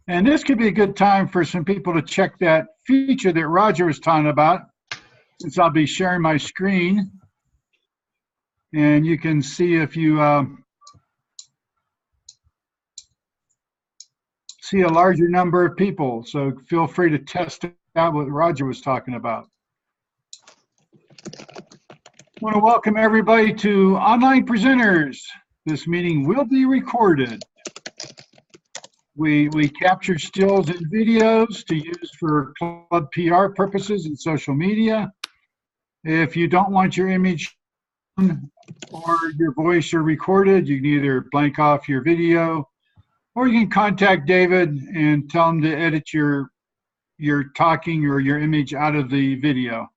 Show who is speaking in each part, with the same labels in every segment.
Speaker 1: And this could be a good time for some people to check that feature that Roger was talking about, since I'll be sharing my screen. And you can see if you see a larger number of people. So feel free to test out what Roger was talking about. I want to welcome everybody to Online Presenters. This meeting will be recorded. We capture stills and videos to use for club PR purposes and social media. If you don't want your image or your voice are recorded, you can either blank off your video, or you can contact David and tell him to edit your talking or your image out of the video.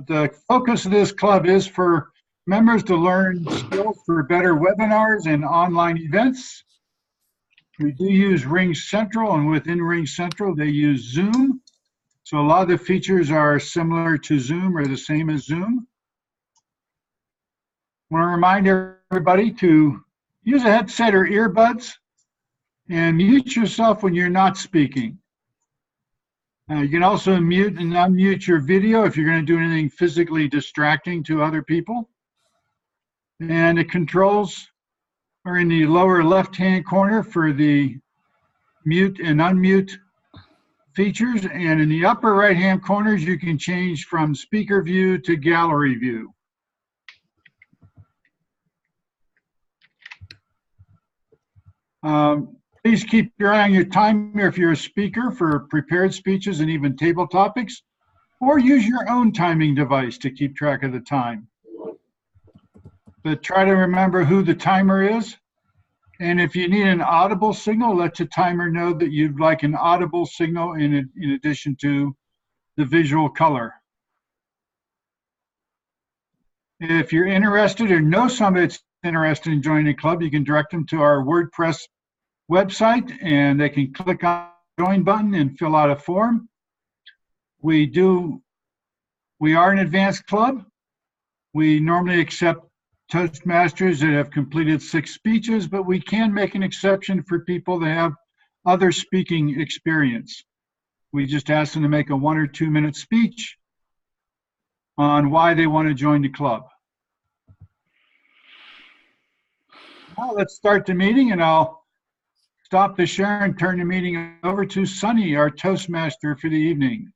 Speaker 1: The focus of this club is for members to learn skills for better webinars and online events. We do use Ring Central, and within Ring Central, they use Zoom. So a lot of the features are similar to Zoom or the same as Zoom. I want to remind everybody to use a headset or earbuds and mute yourself when you're not speaking. You can also mute and unmute your video if you're going to do anything physically distracting to other people. And the controls are in the lower left-hand corner for the mute and unmute features. And in the upper right-hand corners, you can change from speaker view to gallery view. Please keep your eye on your timer if you're a speaker for prepared speeches and even table topics, or use your own timing device to keep track of the time. But try to remember who the timer is. And if you need an audible signal, let the timer know that you'd like an audible signal in addition to the visual color. If you're interested or know somebody that's interested in joining the club, you can direct them to our WordPress website, and they can click on the join button and fill out a form. We are an advanced club. We normally accept Toastmasters that have completed 6 speeches, but we can make an exception for people that have other speaking experience. We just ask them to make a 1 or 2 minute speech on why they want to join the club. Now let's start the meeting, and I'll stop the share and turn the meeting over to Sunny, our Toastmaster for the evening.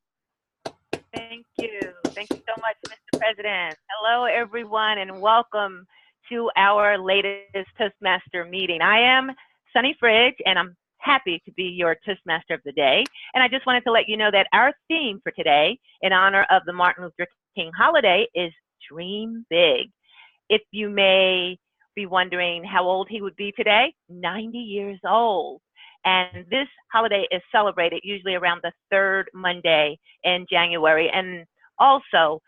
Speaker 2: Thank you. Thank you so much, Mr. President. Hello, everyone, and welcome to our latest Toastmaster meeting. I am Sunny Fridge, and I'm happy to be your Toastmaster of the day. And I just wanted to let you know that our theme for today, in honor of the Martin Luther King holiday, is Dream Big. If you may be wondering how old he would be today, 90 years old. And this holiday is celebrated usually around the 3rd Monday in January. And also,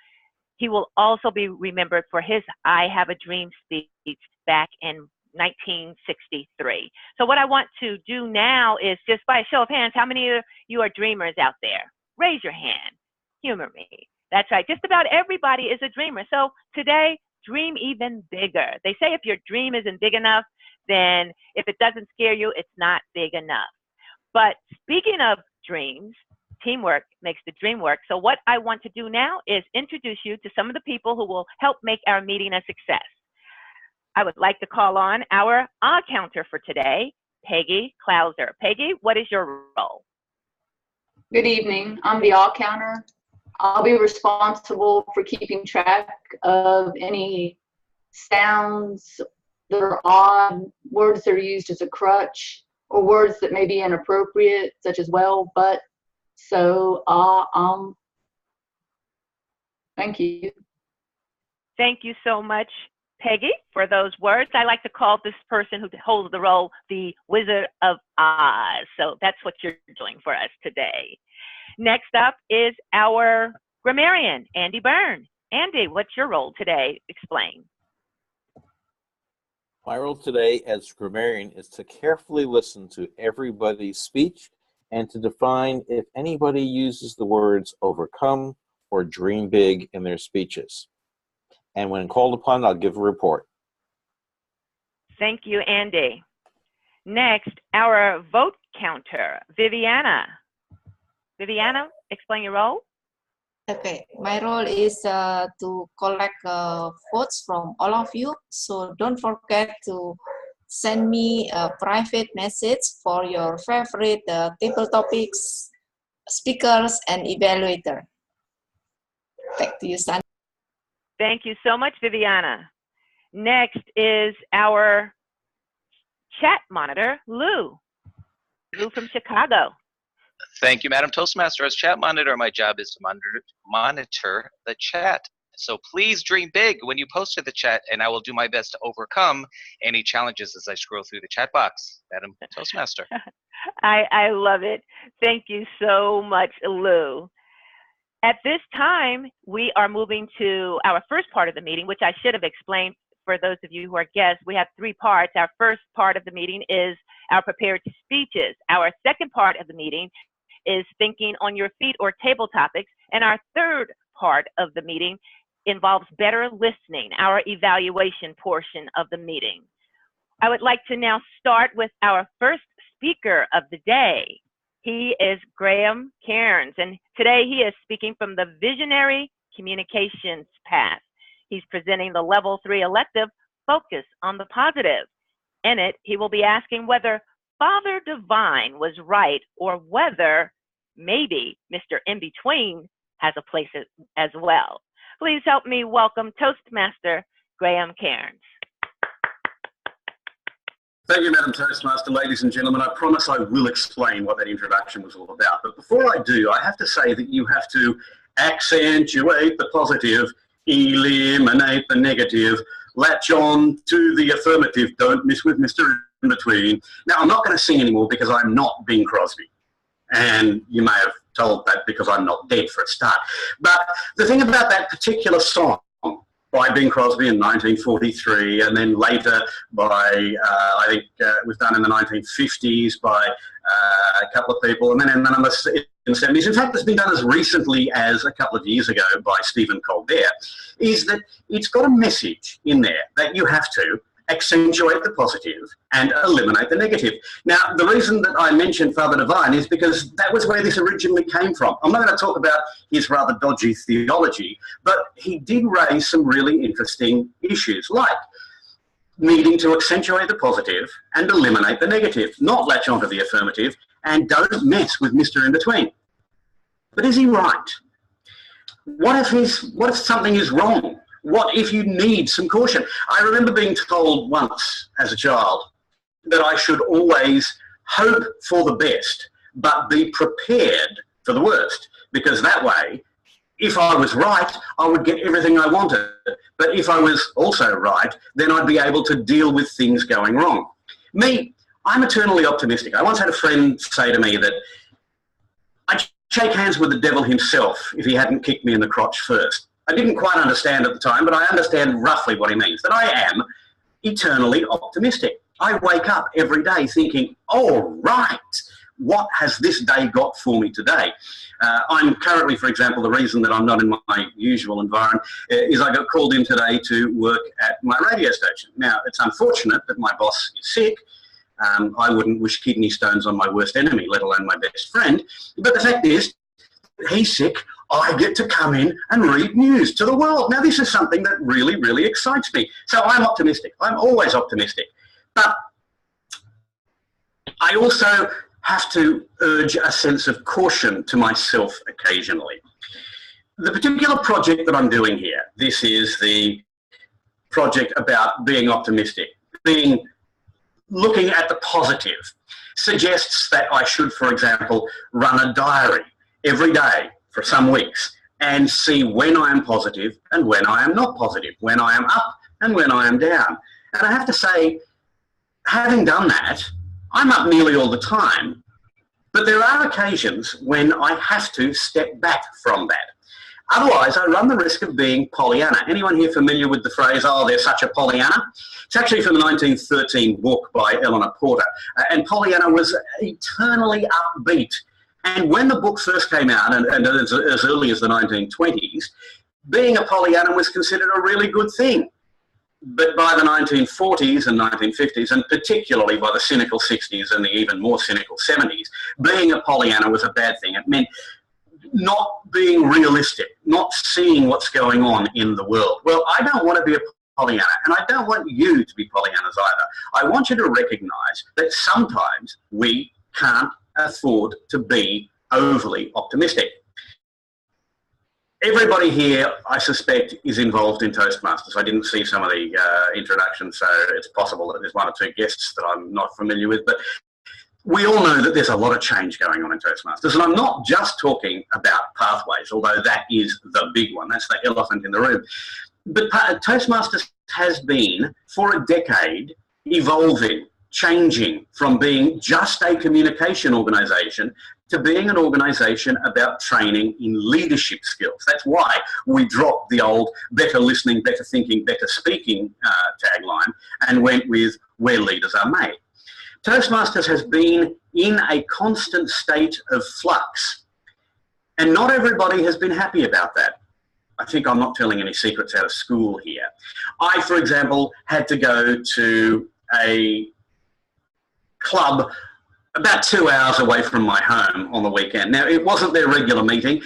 Speaker 2: he will also be remembered for his I Have a Dream speech back in 1963. So what I want to do now is, just by a show of hands, how many of you are dreamers out there? Raise your hand. Humor me. That's right. Just about everybody is a dreamer. So today, dream even bigger. They say if your dream isn't big enough, then if it doesn't scare you, it's not big enough. But speaking of dreams, teamwork makes the dream work. So what I want to do now is introduce you to some of the people who will help make our meeting a success. I would like to call on our counter for today, Peggy Klauser. Peggy, what is your role?
Speaker 3: Good evening. I'm the counter. I'll be responsible for keeping track of any sounds that are odd, words that are used as a crutch, or words that may be inappropriate, such as well, but, so, thank you.
Speaker 2: Thank you so much, Peggy, for those words. I like to call this person who holds the role the Wizard of Oz. So that's what you're doing for us today. Next up is our grammarian, Andy Byrne. Andy, what's your role today? Explain.
Speaker 4: My role today as grammarian is to carefully listen to everybody's speech and to define if anybody uses the words overcome or dream big in their speeches. And when called upon, I'll give a report.
Speaker 2: Thank you, Andy. Next, our vote counter, Viviana. Viviana, explain your role.
Speaker 5: Okay, my role is to collect votes from all of you. So don't forget to send me a private message for your favorite table topics, speakers, and evaluator. Back to you, Sandy.
Speaker 2: Thank you so much, Viviana. Next is our chat monitor, Lou. Lou from Chicago.
Speaker 6: Thank you, Madam Toastmaster. As chat monitor, my job is to monitor the chat. So please dream big when you post to the chat, and I will do my best to overcome any challenges as I scroll through the chat box. Madam Toastmaster.
Speaker 2: I love it. Thank you so much, Lou. At this time, we are moving to our first part of the meeting, which I should have explained for those of you who are guests. We have three parts. Our first part of the meeting is our prepared speeches. Our second part of the meeting is thinking on your feet or table topics. And our third part of the meeting involves better listening, our evaluation portion of the meeting. I would like to now start with our first speaker of the day. He is Graham Cairns, and today he is speaking from the Visionary Communications path. He's presenting the Level 3 elective, Focus on the Positive. In it, he will be asking whether Father Divine was right or whether maybe Mr. In-Between has a place as well. Please help me welcome Toastmaster Graham Cairns.
Speaker 7: Thank you, Madam Toastmaster. Ladies and gentlemen, I promise I will explain what that introduction was all about. But before I do, I have to say that you have to accentuate the positive, eliminate the negative, latch on to the affirmative, don't miss with Mr. In-Between. Now, I'm not going to sing anymore because I'm not Bing Crosby. And you may have told that because I'm not dead for a start. But the thing about that particular song by Bing Crosby in 1943, and then later by, I think it was done in the 1950s by a couple of people, and then in the 70s. In fact, it's been done as recently as a couple of years ago by Stephen Colbert, is that it's got a message in there that you have to accentuate the positive and eliminate the negative. Now, the reason that I mentioned Father Divine is because that was where this originally came from. I'm not going to talk about his rather dodgy theology, but he did raise some really interesting issues, like needing to accentuate the positive and eliminate the negative, not latch onto the affirmative, and don't mess with Mr. In-Between. But is he right? What if something is wrong? What if you need some caution? I remember being told once as a child that I should always hope for the best, but be prepared for the worst, because that way, if I was right, I would get everything I wanted. But if I was also right, then I'd be able to deal with things going wrong. Me, I'm eternally optimistic. I once had a friend say to me that I'd shake hands with the devil himself if he hadn't kicked me in the crotch first. I didn't quite understand at the time, but I understand roughly what he means, that I am eternally optimistic. I wake up every day thinking, all right, what has this day got for me today? I'm currently, for example, the reason that I'm not in my usual environment is I got called in today to work at my radio station. Now, it's unfortunate that my boss is sick. I wouldn't wish kidney stones on my worst enemy, let alone my best friend. But the fact is, he's sick. I get to come in and read news to the world. Now, this is something that really, really excites me. So I'm optimistic. I'm always optimistic. But I also have to urge a sense of caution to myself occasionally. The particular project that I'm doing here, this is the project about being optimistic, looking at the positive, suggests that I should, for example, run a diary every day for some weeks and see when I am positive and when I am not positive, when I am up and when I am down. And I have to say, having done that, I'm up nearly all the time, but there are occasions when I have to step back from that. Otherwise, I run the risk of being Pollyanna. Anyone here familiar with the phrase, oh, they're such a Pollyanna? It's actually from the 1913 book by Eleanor Porter. And Pollyanna was eternally upbeat. And when the book first came out, and as early as the 1920s, being a Pollyanna was considered a really good thing. But by the 1940s and 1950s, and particularly by the cynical 60s and the even more cynical 70s, being a Pollyanna was a bad thing. It meant not being realistic, not seeing what's going on in the world. Well, I don't want to be a Pollyanna, and I don't want you to be Pollyannas either. I want you to recognise that sometimes we can't afford to be overly optimistic. Everybody here, I suspect, is involved in Toastmasters. I didn't see some of the introductions, so it's possible that there's one or two guests that I'm not familiar with, but we all know that there's a lot of change going on in Toastmasters. And I'm not just talking about pathways, although that is the big one. That's the elephant in the room. But Toastmasters has been, for a decade, evolving, changing from being just a communication organisation to being an organisation about training in leadership skills. That's why we dropped the old better listening, better thinking, better speaking tagline and went with where leaders are made. Toastmasters has been in a constant state of flux, and not everybody has been happy about that. I think I'm not telling any secrets out of school here. I, for example, had to go to a club about 2 hours away from my home on the weekend. Now, it wasn't their regular meeting.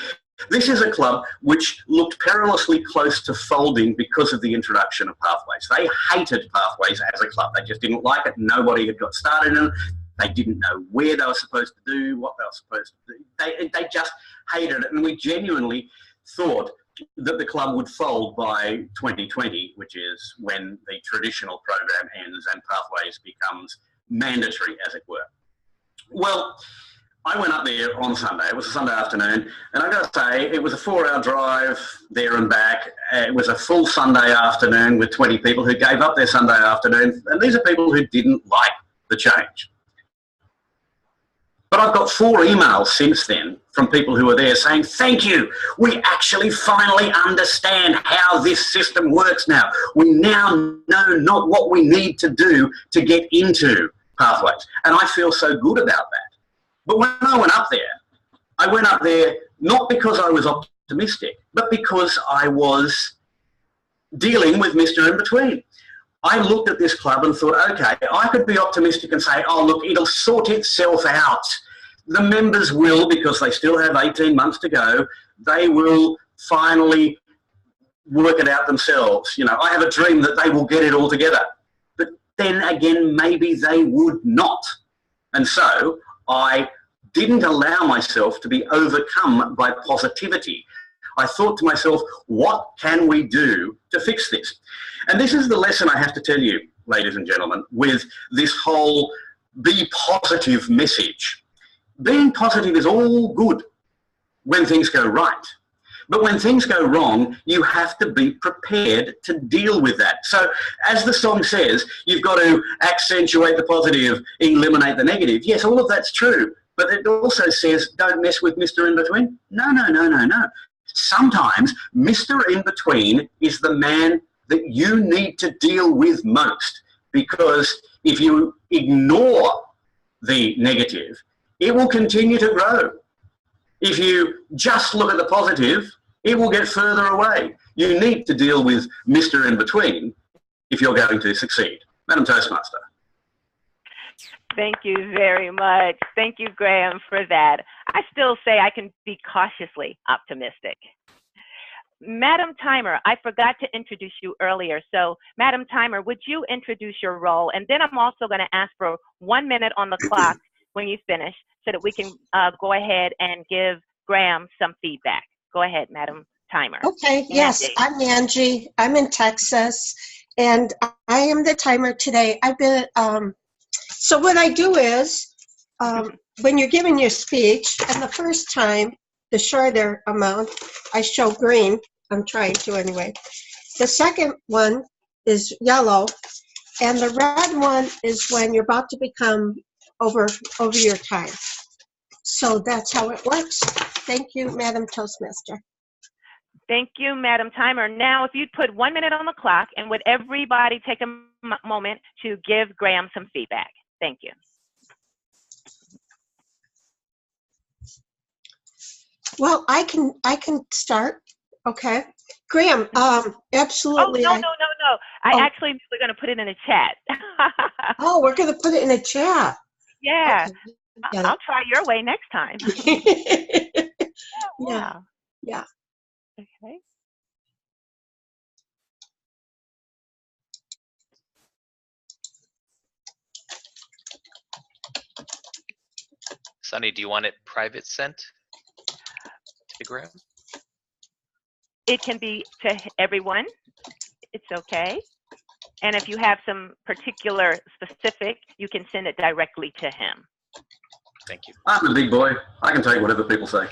Speaker 7: This is a club which looked perilously close to folding because of the introduction of Pathways. They hated Pathways as a club. They just didn't like it. Nobody had got started in it. They didn't know where they were supposed to do, what they were supposed to do. They just hated it. And we genuinely thought that the club would fold by 2020, which is when the traditional program ends and Pathways becomes mandatory, as it were. Well, I went up there on Sunday. It was a Sunday afternoon, and I got to say, it was a 4-hour drive there and back. It was a full Sunday afternoon with 20 people who gave up their Sunday afternoon, and these are people who didn't like the change. But I've got 4 emails since then from people who were there saying, thank you, we actually finally understand how this system works now. We now know not what we need to do to get into Pathways. And I feel so good about that. But when I went up there not because I was optimistic, but because I was dealing with Mr. In-Between. I looked at this club and thought, okay, I could be optimistic and say, oh, look, it'll sort itself out. The members will, because they still have 18 months to go, they will finally work it out themselves. You know, I have a dream that they will get it all together. But then again, maybe they would not. And so I didn't allow myself to be overcome by positivity. I thought to myself, what can we do to fix this? And this is the lesson I have to tell you, ladies and gentlemen, with this whole be positive message. Being positive is all good when things go right. But when things go wrong, you have to be prepared to deal with that. So as the song says, you've got to accentuate the positive, eliminate the negative. Yes, all of that's true. But it also says, don't mess with Mr. In-Between. No, no, no, no, no. Sometimes Mr. In-Between is the man that you need to deal with most, because if you ignore the negative, it will continue to grow. If you just look at the positive, it will get further away. You need to deal with Mr. In-Between if you're going to succeed. Madam Toastmaster.
Speaker 2: Thank you very much. Thank you, Graham, for that. I still say I can be cautiously optimistic. Madam Timer, I forgot to introduce you earlier. So, Madam Timer, would you introduce your role? And then I'm also going to ask for 1 minute on the clock when you finish so that we can go ahead and give Graham some feedback. Go ahead, Madam Timer.
Speaker 8: Okay, yes, I'm Angie. I'm in Texas, and I am the timer today. I've been, so what I do is, when you're giving your speech, and the first time, the shorter amount, I show green. I'm trying to anyway. The second one is yellow, and the red one is when you're about to become over your time. So that's how it works. Thank you, Madam Toastmaster.
Speaker 2: Thank you, Madam Timer. Now, if you'd put 1 minute on the clock, and would everybody take a moment to give Graham some feedback? Thank you.
Speaker 8: Well, I can start. Okay, Graham. Absolutely.
Speaker 2: Oh, no. Oh, I
Speaker 8: Oh.
Speaker 2: actually we're going to put it in a chat.
Speaker 8: Oh, we're going to put it in a chat.
Speaker 2: Yeah.
Speaker 8: Okay. Got
Speaker 2: I'll try your way next time.
Speaker 8: it. Yeah.
Speaker 2: Yeah.
Speaker 8: Yeah.
Speaker 2: Okay.
Speaker 6: Sunny, do you want it private sent? Telegram?
Speaker 2: It can be to everyone. It's okay. And if you have some particular specific, you can send it directly to him.
Speaker 6: Thank you.
Speaker 7: I'm a big boy. I can take whatever people say.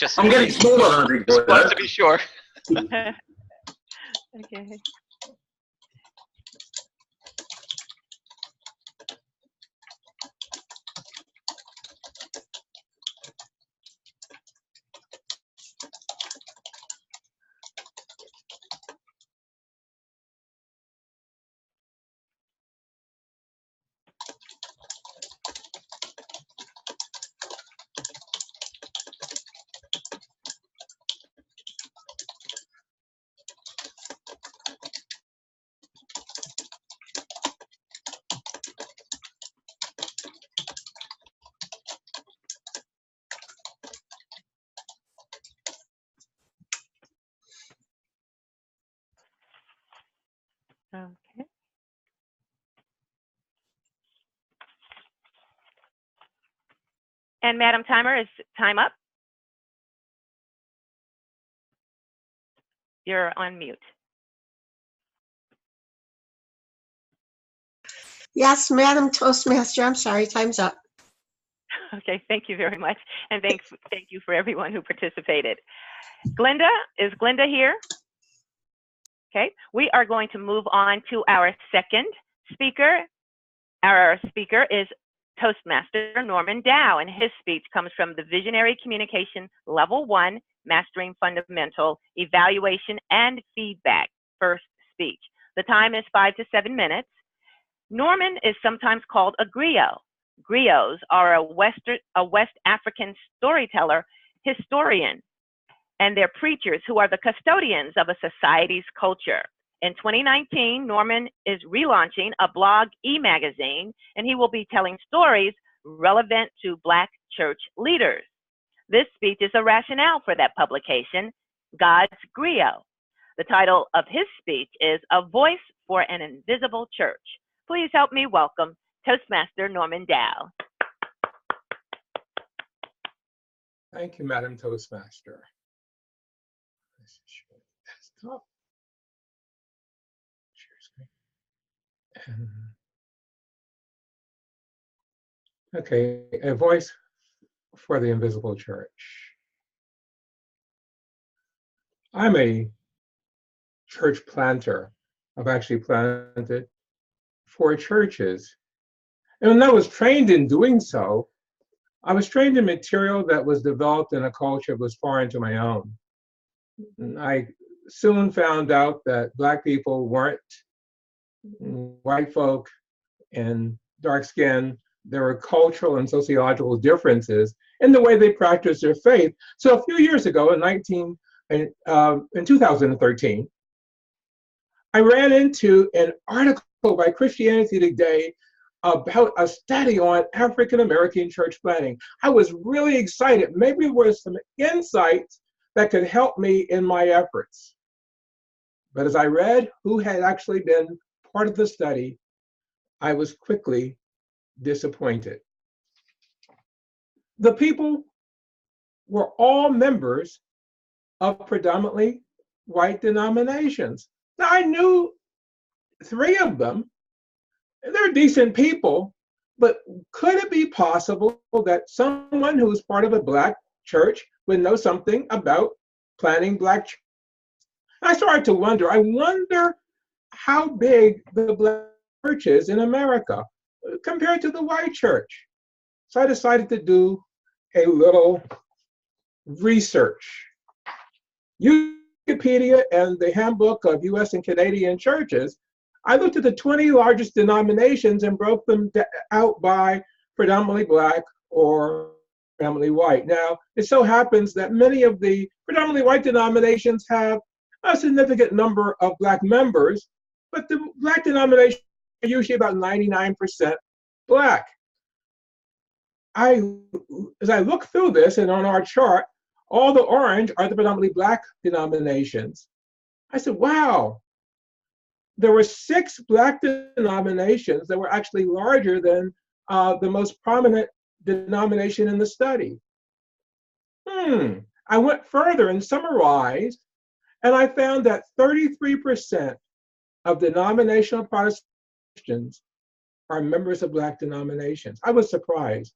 Speaker 6: Just
Speaker 7: I'm getting smaller than a big boy,
Speaker 6: wanted
Speaker 7: though.
Speaker 6: to be sure.
Speaker 2: Okay. Okay. And Madam Timer, is time up? You're on mute.
Speaker 8: Yes, Madam Toastmaster. I'm sorry. Time's up.
Speaker 2: Okay, thank you very much. And thank you for everyone who participated. Glenda, is Glenda here? Okay, we are going to move on to our second speaker. Our speaker is Toastmaster Norman Dow, and his speech comes from the Visionary Communication Level 1, Mastering Fundamental Evaluation and Feedback, first speech. The time is 5 to 7 minutes. Norman is sometimes called a griot. Griots are a West African storyteller, historian, and they're preachers who are the custodians of a society's culture. In 2019, Norman is relaunching a blog e-magazine, and he will be telling stories relevant to Black church leaders. This speech is a rationale for that publication, God's Griot. The title of his speech is A Voice for an Invisible Church. Please help me welcome Toastmaster Norman Dow.
Speaker 9: Thank you, Madam Toastmaster. This is your desktop. Share screen. Okay, a voice for the invisible church. I'm a church planter. I've actually planted 4 churches. And when I was trained in doing so, I was trained in material that was developed in a culture that was foreign to my own. And I soon found out that Black people weren't white folk and dark skin. There were cultural and sociological differences in the way they practiced their faith. So a few years ago, in 2013, I ran into an article by Christianity Today about a study on African American church planting. I was really excited. Maybe there were some insights that could help me in my efforts. But as I read who had actually been part of the study, I was quickly disappointed. The people were all members of predominantly white denominations. Now, I knew 3 of them. They're decent people, but could it be possible that someone who's part of a Black church would know something about planting Black churches? I started to wonder, I wonder how big the Black church is in America compared to the white church. So I decided to do a little research. Wikipedia and the Handbook of US and Canadian Churches, I looked at the 20 largest denominations and broke them out by predominantly Black or predominantly white. Now, it so happens that many of the predominantly white denominations have a significant number of Black members, but the Black denomination are usually about 99% Black. As I look through this, and on our chart, all the orange are the predominantly Black denominations. I said, wow, there were 6 Black denominations that were actually larger than the most prominent denomination in the study. I went further and summarized, and I found that 33% of denominational Protestants are members of Black denominations. I was surprised.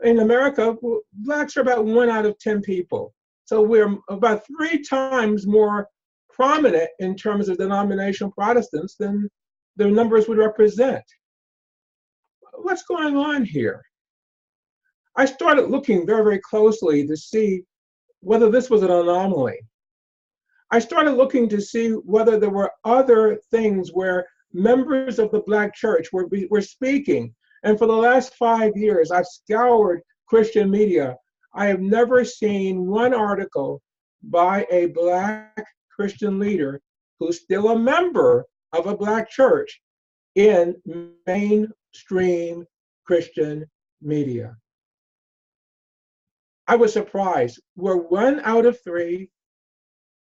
Speaker 9: In America, Blacks are about 1 out of 10 people. So we're about 3 times more prominent in terms of denominational Protestants than the numbers would represent. What's going on here? I started looking very, very closely to see whether this was an anomaly. I started looking to see whether there were other things where members of the Black church were speaking. And for the last 5 years, I've scoured Christian media. I have never seen one article by a Black Christian leader who's still a member of a Black church in mainstream Christian media. I was surprised. We're 1 out of 3,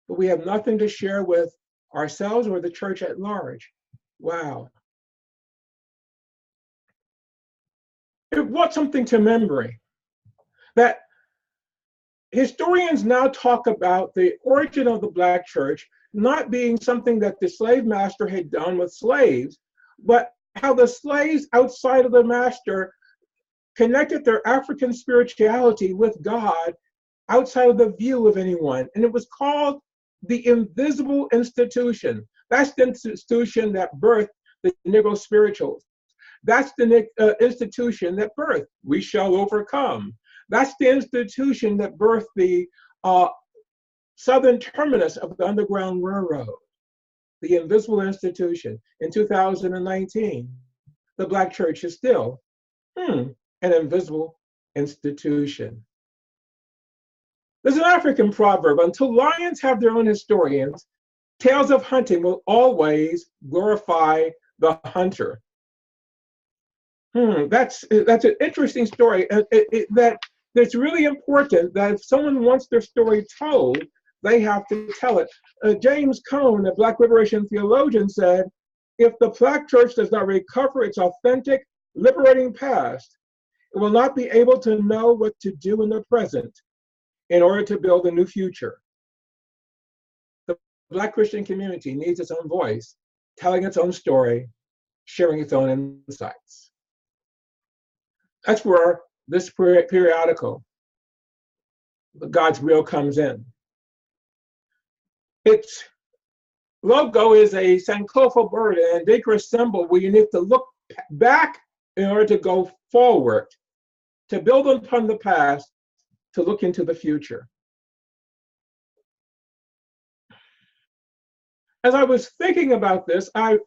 Speaker 9: but we have nothing to share with ourselves or the church at large. Wow. It brought something to memory that historians now talk about the origin of the Black church not being something that the slave master had done with slaves, but how the slaves outside of the master connected their African spirituality with God outside of the view of anyone. And it was called the invisible institution. That's the institution that birthed the Negro spirituals. That's the institution that birthed We Shall Overcome. That's the institution that birthed the southern terminus of the Underground Railroad, the invisible institution. In 2019, the Black church is still an invisible institution. There's an African proverb: until lions have their own historians, tales of hunting will always glorify the hunter. That's an interesting story. That's really important that if someone wants their story told, they have to tell it. James Cone, a Black liberation theologian, said, if the Black church does not recover its authentic, liberating past, it will not be able to know what to do in the present in order to build a new future. The Black Christian community needs its own voice, telling its own story, sharing its own insights. That's where this periodical, God's Real, comes in. Its logo is a Sankofa bird, an indigenous symbol where you need to look back in order to go forward, to build upon the past, to look into the future. As I was thinking about this, I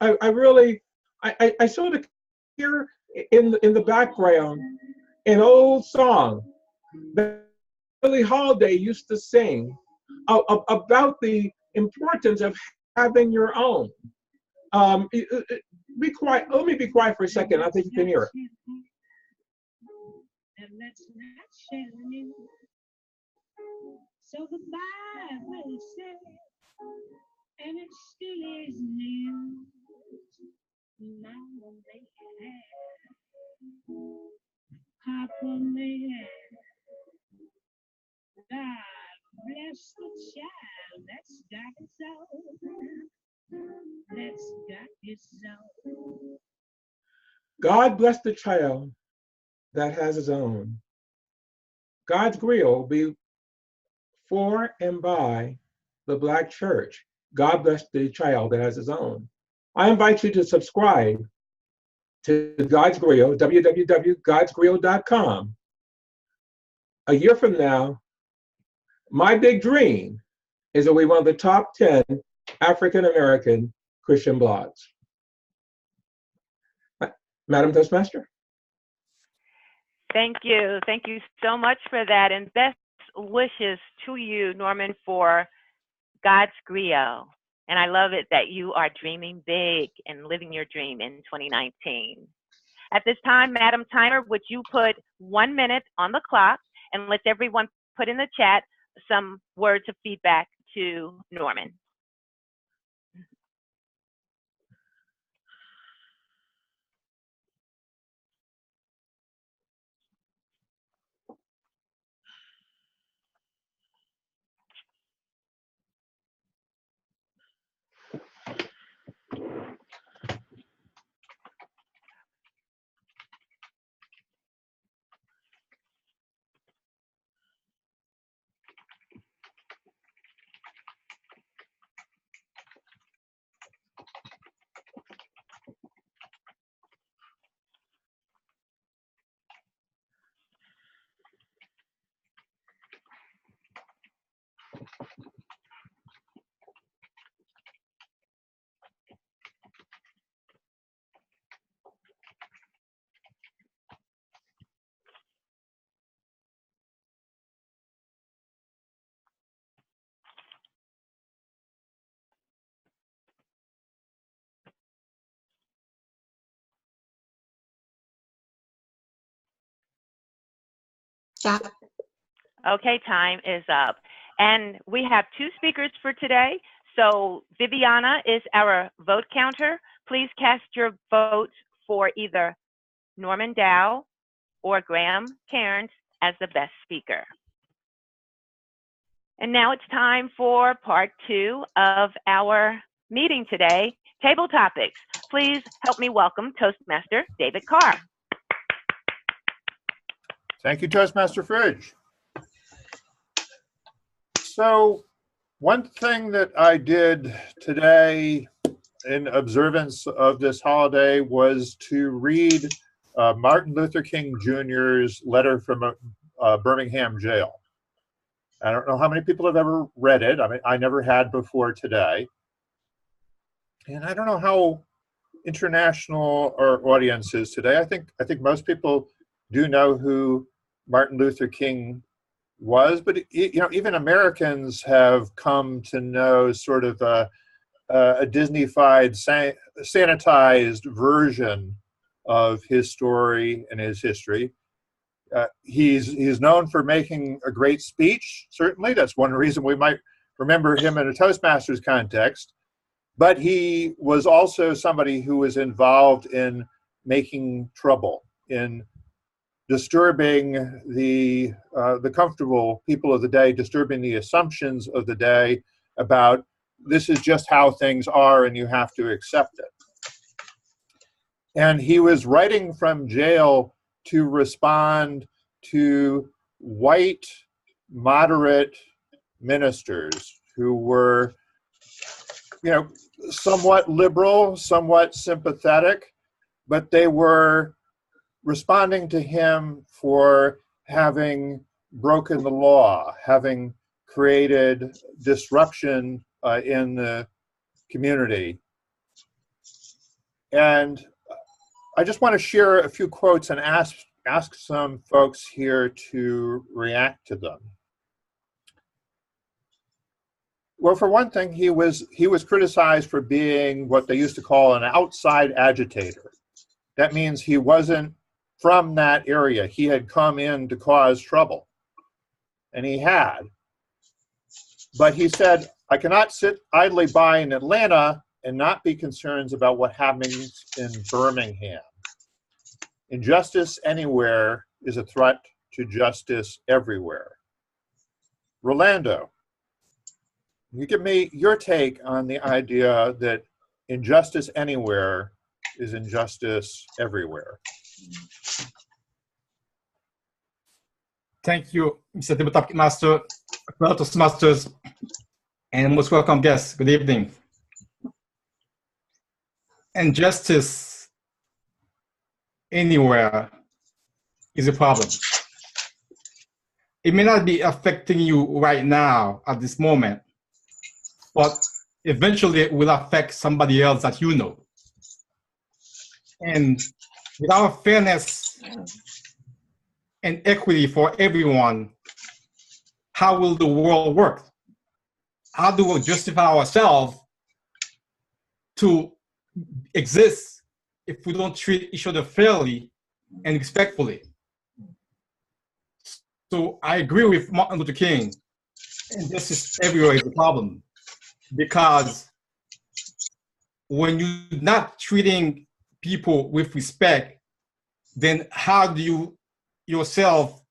Speaker 9: sort of hear in the background an old song that Billie Holiday used to sing about the importance of having your own. Be quiet. Let me be quiet for a second. I think you can hear it. And let's not share you. So goodbye, will say, and it still is new. Now they have, Papa may have. God bless the child that's got his own. That's got his own. God bless the child that has his own. God's grill be for and by the Black church. God bless the child that has his own. I invite you to subscribe to God's Grill, www.godsgrill.com. A year from now, my big dream is that we're one of the top 10 African-American Christian blogs. Madam Toastmaster?
Speaker 2: Thank you. Thank you so much for that. And best wishes to you, Norman, for God's Griot. And I love it that you are dreaming big and living your dream in 2019. At this time, Madam Timer, would you put 1 minute on the clock, and let everyone put in the chat some words of feedback to Norman.
Speaker 8: Stop.
Speaker 2: Okay, time is up. And we have 2 speakers for today. So Viviana is our vote counter. Please cast your votes for either Norman Dow or Graham Cairns as the best speaker. And now it's time for part 2 of our meeting today, table topics. Please help me welcome Toastmaster David Carr.
Speaker 10: Thank you, Toastmaster Fridge. So one thing that I did today in observance of this holiday was to read Martin Luther King Jr.'s letter from Birmingham jail. I don't know how many people have ever read it. I mean, I never had before today. And I don't know how international our audience is today. I think most people do know who Martin Luther King was, but even Americans have come to know sort of a Disney-fied, sanitized version of his story and his history. He's known for making a great speech. Certainly, that's one reason we might remember him in a Toastmasters context. But he was also somebody who was involved in making trouble, in disturbing the comfortable people of the day, disturbing the assumptions of the day about this is just how things are and you have to accept it. And he was writing from jail to respond to white, moderate ministers who were, somewhat liberal, somewhat sympathetic, but they were responding to him for having broken the law, having created disruption in the community. And I just want to share a few quotes and ask some folks here to react to them. Well, for one thing, he was criticized for being what they used to call an outside agitator. That means he wasn't from that area. He had come in to cause trouble, and he had. But he said, I cannot sit idly by in Atlanta and not be concerned about what happens in Birmingham. Injustice anywhere is a threat to justice everywhere. Rolando, you give me your take on the idea that injustice anywhere is injustice everywhere.
Speaker 11: Thank you, Mr. Table Topic Master, fellow Toastmasters, and most welcome guests. Good evening. Injustice anywhere is a problem. It may not be affecting you right now at this moment, but eventually it will affect somebody else that you know. And without fairness and equity for everyone, how will the world work? How do we justify ourselves to exist if we don't treat each other fairly and respectfully. So I agree with Martin Luther King, and this is everywhere is a problem, because when you're not treating people with respect, then how do you yourself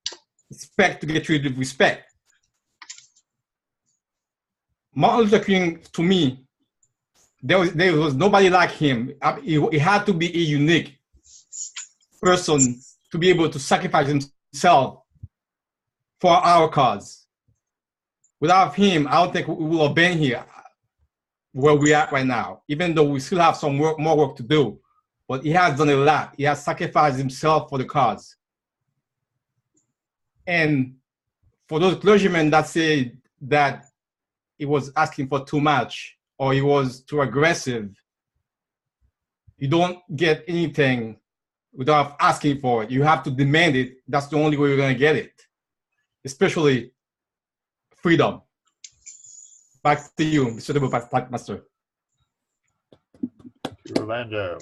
Speaker 11: expect to get treated with respect? Martin Luther King, to me, there was nobody like him. He had to be a unique person to be able to sacrifice himself for our cause. Without him, I don't think we would have been here where we are right now, even though we still have some more work to do. But he has done a lot. He has sacrificed himself for the cause. And for those clergymen that say that he was asking for too much or he was too aggressive, you don't get anything without asking for it. You have to demand it. That's the only way you're going to get it, especially freedom. Back to you, Mr. Toastmaster.
Speaker 10: Thank you, Orlando.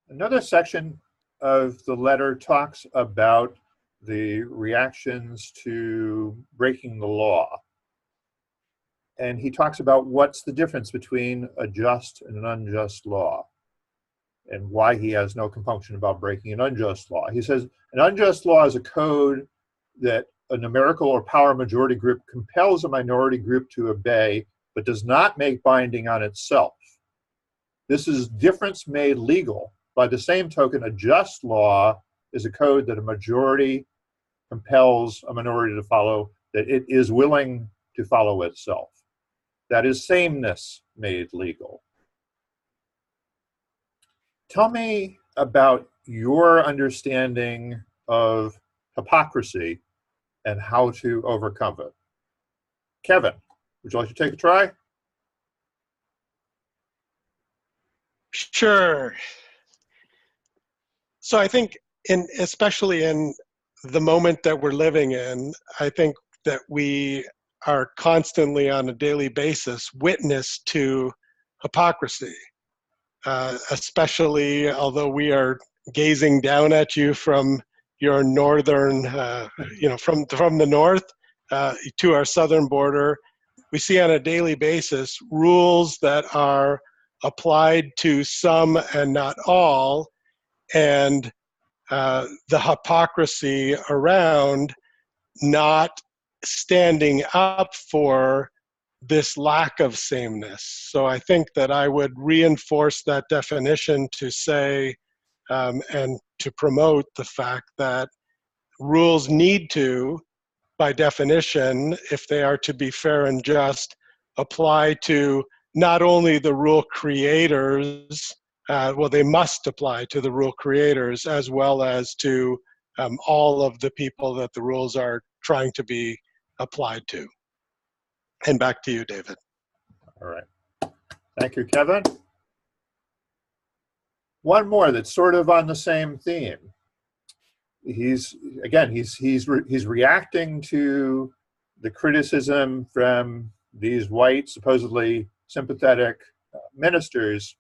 Speaker 10: Another section of the letter talks about the reactions to breaking the law. And he talks about what's the difference between a just and an unjust law, and why he has no compunction about breaking an unjust law. He says, an unjust law is a code that a numerical or power majority group compels a minority group to obey, but does not make binding on itself. This is difference made legal. By the same token, a just law is a code that a majority compels a minority to follow, that it is willing to follow itself. That is sameness made legal. Tell me about your understanding of hypocrisy and how to overcome it. Kevin, would you like to take a try?
Speaker 12: Sure. So I think, especially in the moment that we're living in, I think that we are constantly on a daily basis witness to hypocrisy, especially although we are gazing down at you from your northern, from the north to our southern border. We see on a daily basis rules that are applied to some and not all, and the hypocrisy around not standing up for this lack of sameness. So I think that I would reinforce that definition to say, and to promote the fact that rules need to, by definition, if they are to be fair and just, apply to not only the rule creators, well, they must apply to the rule creators as well as to all of the people that the rules are trying to be applied to. And back to you, David.
Speaker 10: All right. Thank you, Kevin. One more that's sort of on the same theme. He's reacting to the criticism from these white, supposedly sympathetic ministers.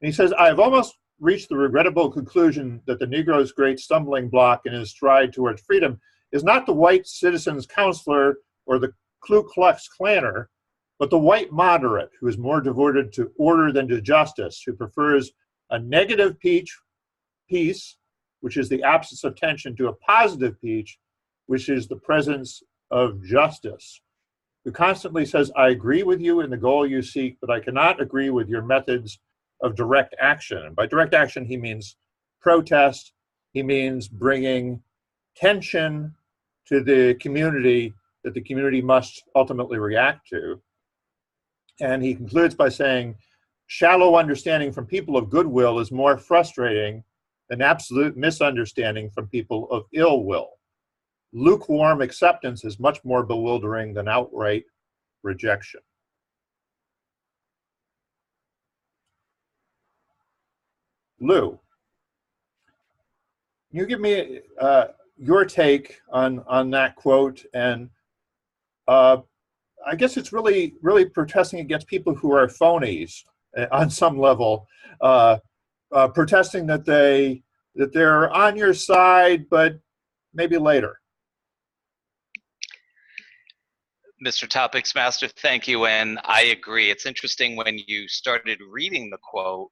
Speaker 10: And he says, I have almost reached the regrettable conclusion that the Negro's great stumbling block in his stride towards freedom is not the white citizen's counselor or the Ku Klux Klanner, but the white moderate who is more devoted to order than to justice, who prefers a negative peace, which is the absence of tension, to a positive peace, which is the presence of justice, who constantly says, I agree with you in the goal you seek, but I cannot agree with your methods of direct action. And by direct action, he means protest. He means bringing tension to the community that the community must ultimately react to. And he concludes by saying, shallow understanding from people of goodwill is more frustrating than absolute misunderstanding from people of ill will. Lukewarm acceptance is much more bewildering than outright rejection. Lou, can you give me your take on that quote, and I guess it's really protesting against people who are phonies on some level, protesting that they're on your side, but maybe later.
Speaker 6: Mr. Topics Master, thank you, and I agree. It's interesting when you started reading the quote.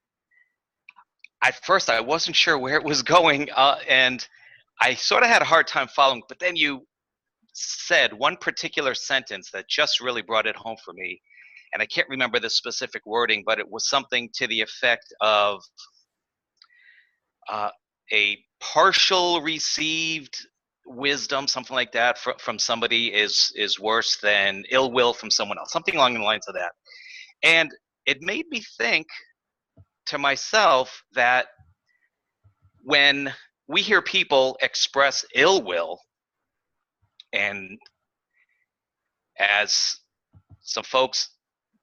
Speaker 6: At first, I wasn't sure where it was going, and I sort of had a hard time following. But then you said one particular sentence that just really brought it home for me, and I can't remember the specific wording, but it was something to the effect of a partial received wisdom, something like that, from somebody is worse than ill will from someone else, something along the lines of that. And it made me think to myself that when we hear people express ill will, and as some folks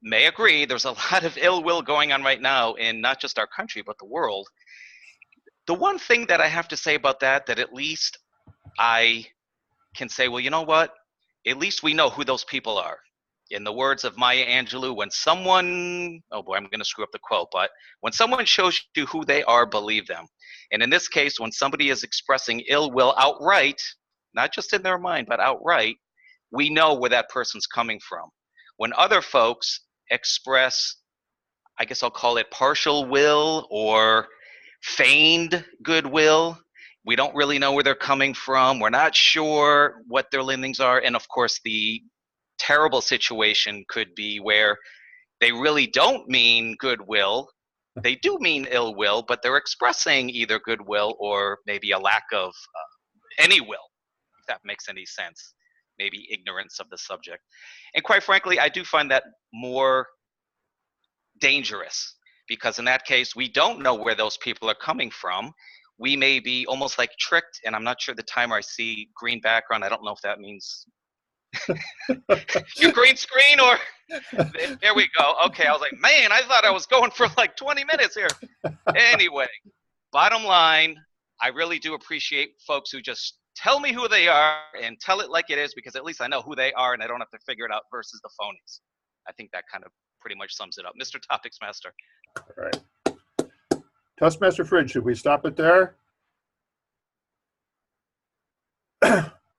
Speaker 6: may agree, there's a lot of ill will going on right now in not just our country, but the world. The one thing that I have to say about that at least I can say, well, you know what? At least we know who those people are. In the words of Maya Angelou, when someone, oh boy, I'm going to screw up the quote, but when someone shows you who they are, believe them. And in this case, when somebody is expressing ill will outright, not just in their mind, but outright, we know where that person's coming from. When other folks express, I guess I'll call it partial will or feigned goodwill, we don't really know where they're coming from. We're not sure what their leanings are. And of course, the terrible situation could be where they really don't mean goodwill. They do mean ill will, but they're expressing either goodwill or maybe a lack of any will, if that makes any sense. Maybe ignorance of the subject. And quite frankly, I do find that more dangerous, because in that case, we don't know where those people are coming from. We may be almost like tricked, and I'm not sure the timer. I see green background. I don't know if that means your green screen or there we go. Okay, I was like, man, I thought I was going for like 20 minutes here. Anyway, bottom line, I really do appreciate folks who just tell me who they are and tell it like it is, because at least I know who they are and I don't have to figure it out versus the phonies. I think that kind of pretty much sums it up. Mr. Topics Master.
Speaker 10: All right. Toastmaster Fridge, should we stop it there?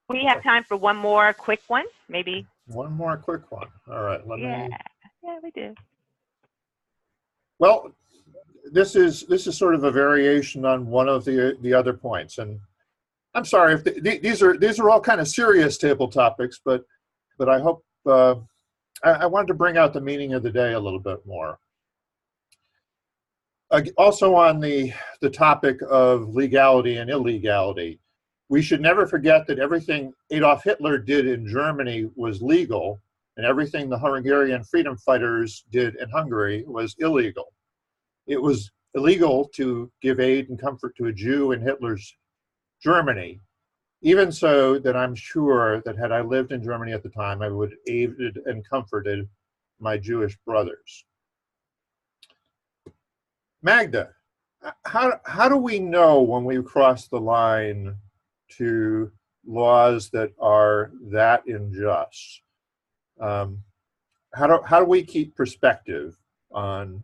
Speaker 2: We have time for one more quick one, maybe.
Speaker 10: One more quick one. All right. Let me.
Speaker 2: Yeah, we do.
Speaker 10: Well, this is sort of a variation on one of the other points, and I'm sorry if these are all kind of serious table topics, but I hope I wanted to bring out the meaning of the day a little bit more. Also on the topic of legality and illegality, we should never forget that everything Adolf Hitler did in Germany was legal, and everything the Hungarian freedom fighters did in Hungary was illegal. It was illegal to give aid and comfort to a Jew in Hitler's Germany, even so that I'm sure that had I lived in Germany at the time, I would have aided and comforted my Jewish brothers. Magda, how do we know when we cross the line to laws that are that unjust? How do we keep perspective on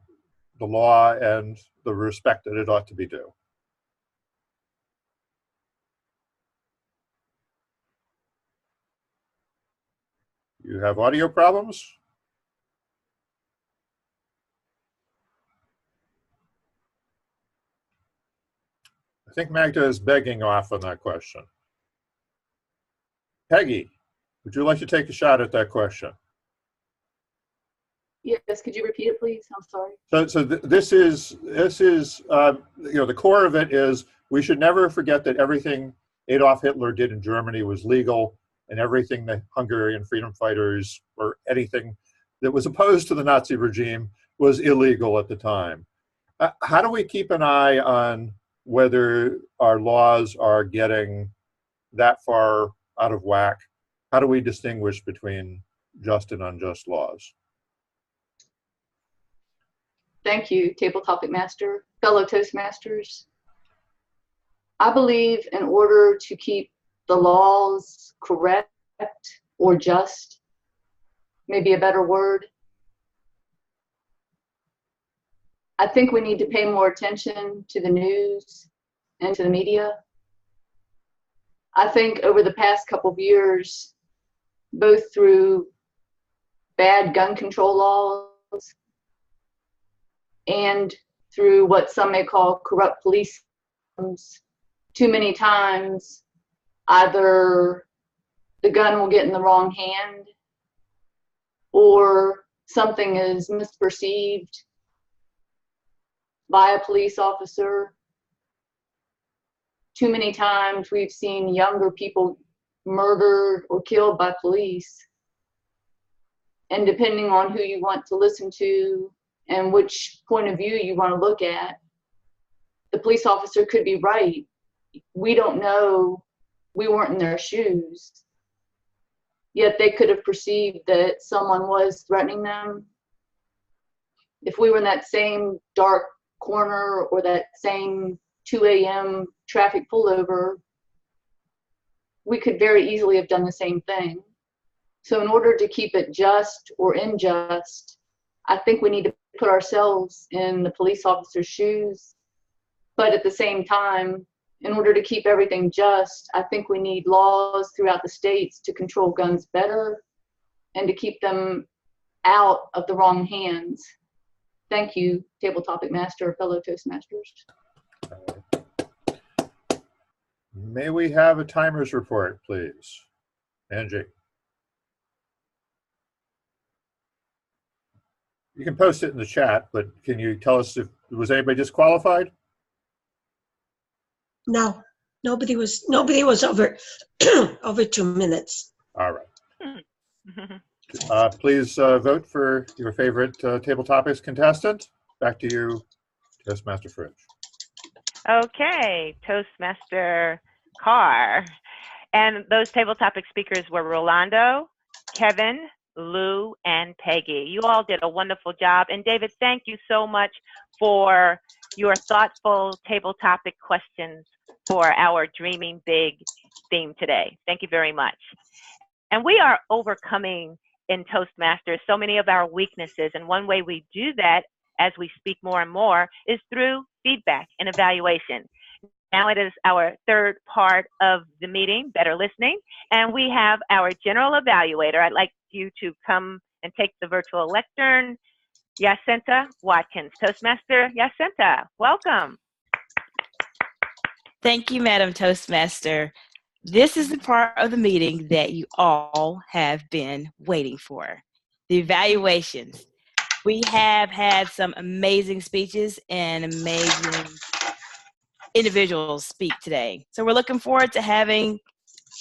Speaker 10: the law and the respect that it ought to be due? You have audio problems? I think Magda is begging off on that question. Peggy, would you like to take a shot at that question?
Speaker 3: Yes, could you repeat it, please? I'm sorry.
Speaker 10: So this is the core of it is we should never forget that everything Adolf Hitler did in Germany was legal, and everything the Hungarian freedom fighters or anything that was opposed to the Nazi regime was illegal at the time. How do we keep an eye on whether our laws are getting that far out of whack? How do we distinguish between just and unjust laws?
Speaker 3: Thank you, Table Topic Master. Fellow Toastmasters, I believe in order to keep the laws correct or just, maybe a better word. I think we need to pay more attention to the news and to the media. I think over the past couple of years, both through bad gun control laws and through what some may call corrupt police systems, too many times either the gun will get in the wrong hand or something is misperceived by a police officer. Too many times we've seen younger people murdered or killed by police. And depending on who you want to listen to and which point of view you want to look at, the police officer could be right. We don't know. We weren't in their shoes. Yet they could have perceived that someone was threatening them. If we were in that same dark corner or that same 2 a.m. traffic pullover, we could very easily have done the same thing. So in order to keep it just or unjust, I think we need to put ourselves in the police officer's shoes. But at the same time, in order to keep everything just, I think we need laws throughout the states to control guns better and to keep them out of the wrong hands. Thank you, Table Topic Master, fellow Toastmasters.
Speaker 10: May we have a timer's report, please? Angie. You can post it in the chat, but can you tell us if was anybody disqualified?
Speaker 8: No, nobody was over over 2 minutes.
Speaker 10: All right. Please vote for your favorite Table Topics contestant. Back to you, Toastmaster Fridge.
Speaker 2: Okay, Toastmaster Carr. And those table topic speakers were Rolando, Kevin, Lou, and Peggy. You all did a wonderful job. And David, thank you so much for your thoughtful table topic questions for our Dreaming Big theme today. Thank you very much. And we are overcoming in Toastmasters so many of our weaknesses. And one way we do that as we speak more and more is through feedback and evaluation. Now it is our third part of the meeting, Better Listening, and we have our general evaluator. I'd like you to come and take the virtual lectern, Jacinta Watkins. Toastmaster Jacinta, welcome.
Speaker 13: Thank you, Madam Toastmaster. This is the part of the meeting that you all have been waiting for, the evaluations. We have had some amazing speeches and amazing individuals speak today. So we're looking forward to having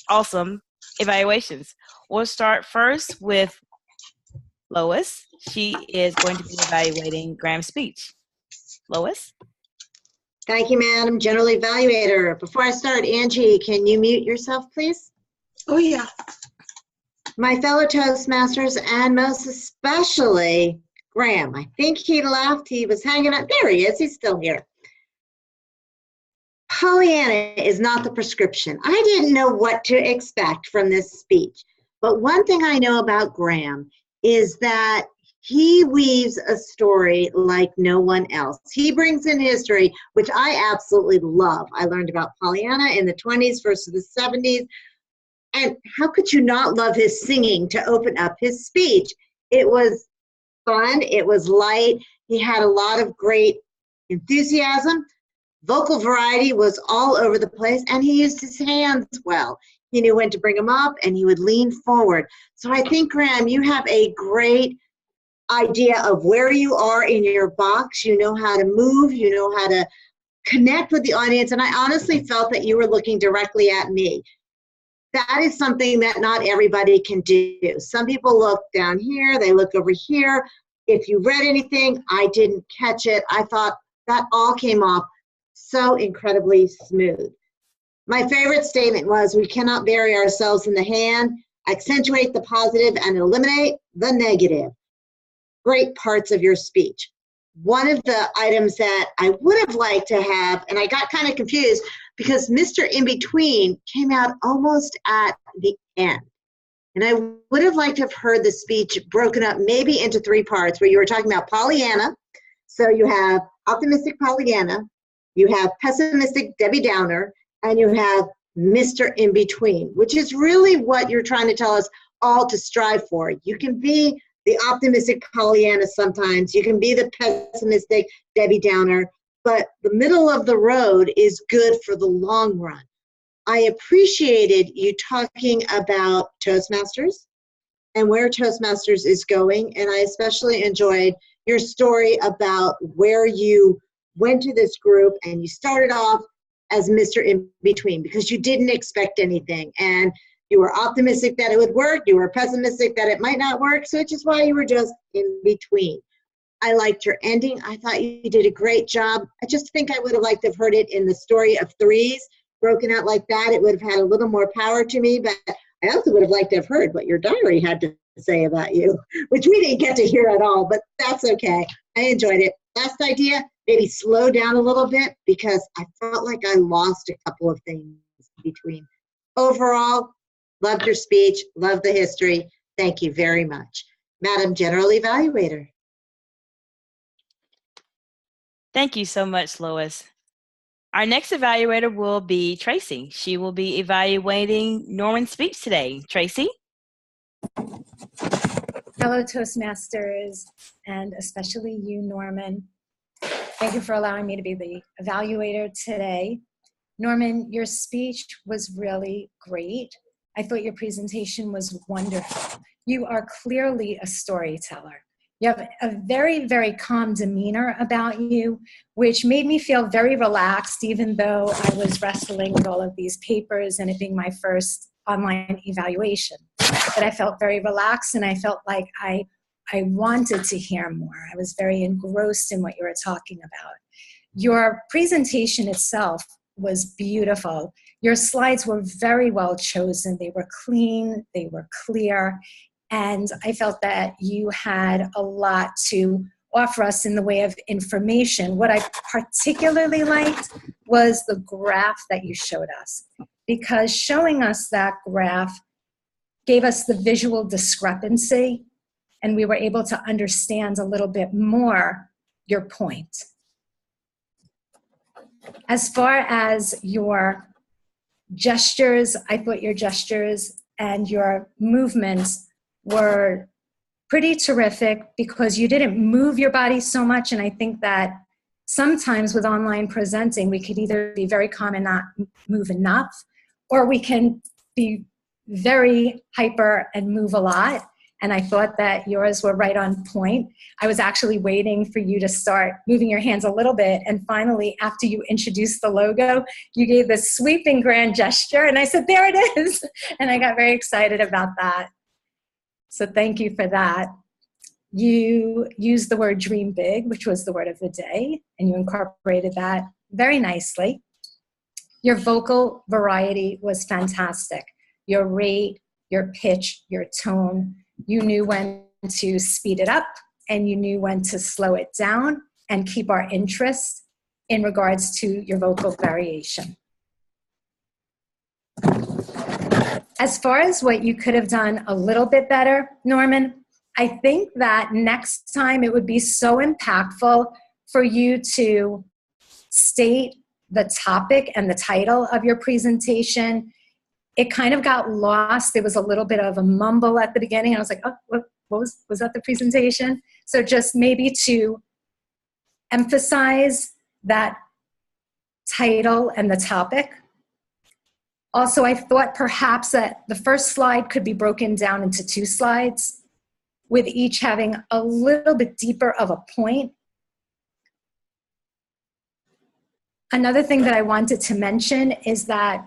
Speaker 13: awesome evaluations. We'll start first with Lois. She is going to be evaluating Graham's speech. Lois?
Speaker 14: Thank you, Madam General Evaluator. Before I start, Angie, can you mute yourself, please?
Speaker 8: Oh, yeah.
Speaker 14: My fellow Toastmasters, and most especially Graham. I think he left. He was hanging out. There he is. He's still here. Pollyanna is not the prescription. I didn't know what to expect from this speech. But one thing I know about Graham is that he weaves a story like no one else. He brings in history, which I absolutely love. I learned about Pollyanna in the 20s versus the 70s. And how could you not love his singing to open up his speech? It was fun. It was light. He had a lot of great enthusiasm. Vocal variety was all over the place, and he used his hands well. He knew when to bring them up, and he would lean forward. So I think, Graham, you have a great idea of where you are in your box. You know how to move. You know how to connect with the audience. And I honestly felt that you were looking directly at me. That is something that not everybody can do. Some people look down here. They look over here. If you read anything, I didn't catch it. I thought that all came off so incredibly smooth. My favorite statement was, we cannot bury ourselves in the hand, accentuate the positive and eliminate the negative. Great parts of your speech. One of the items that I would have liked to have, and I got kind of confused because Mr. In Between came out almost at the end. And I would have liked to have heard the speech broken up maybe into 3 parts, where you were talking about Pollyanna. So you have optimistic Pollyanna, you have pessimistic Debbie Downer, and you have Mr. In Between, which is really what you're trying to tell us all to strive for. You can be the optimistic Pollyanna sometimes, you can be the pessimistic Debbie Downer, but the middle of the road is good for the long run. I appreciated you talking about Toastmasters and where Toastmasters is going, and I especially enjoyed your story about where you went to this group and you started off as Mr. In Between because you didn't expect anything, and you were optimistic that it would work, you were pessimistic that it might not work, so which is why you were just in between. I liked your ending. I thought you did a great job. I just think I would have liked to have heard it in the story of 3s, broken out like that. It would have had a little more power to me, but I also would have liked to have heard what your diary had to say about you, which we didn't get to hear at all, but that's okay. I enjoyed it. Last idea, maybe slow down a little bit because I felt like I lost a couple of things between. Overall, loved your speech, loved the history. Thank you very much. Madam General Evaluator.
Speaker 13: Thank you so much, Lois. Our next evaluator will be Tracy. She will be evaluating Norman's speech today. Tracy?
Speaker 15: Hello, Toastmasters, and especially you, Norman. Thank you for allowing me to be the evaluator today. Norman, your speech was really great. I thought your presentation was wonderful. You are clearly a storyteller. You have a very, very calm demeanor about you, which made me feel very relaxed, even though I was wrestling with all of these papers and it being my first online evaluation. But I felt very relaxed and I felt like I wanted to hear more. I was very engrossed in what you were talking about. Your presentation itself was beautiful. Your slides were very well chosen. They were clean, they were clear, and I felt that you had a lot to offer us in the way of information. What I particularly liked was the graph that you showed us, because showing us that graph gave us the visual discrepancy, and we were able to understand a little bit more your point. As far as your gestures, I thought your gestures and your movements were pretty terrific because you didn't move your body so much, and I think that sometimes with online presenting, we could either be very calm and not move enough, or we can be very hyper and move a lot. And I thought that yours were right on point. I was actually waiting for you to start moving your hands a little bit. And finally, after you introduced the logo, you gave this sweeping grand gesture. And I said, there it is. And I got very excited about that. So thank you for that. You used the word dream big, which was the word of the day. And you incorporated that very nicely. Your vocal variety was fantastic. Your rate, your pitch, your tone. You knew when to speed it up and you knew when to slow it down and keep our interest in regards to your vocal variation. As far as what you could have done a little bit better, Norman, I think that next time it would be so impactful for you to state the topic and the title of your presentation. It kind of got lost. There was a little bit of a mumble at the beginning. I was like, oh, what was that the presentation? So just maybe to emphasize that title and the topic. Also, I thought perhaps that the first slide could be broken down into 2 slides, with each having a little bit deeper of a point. Another thing that I wanted to mention is that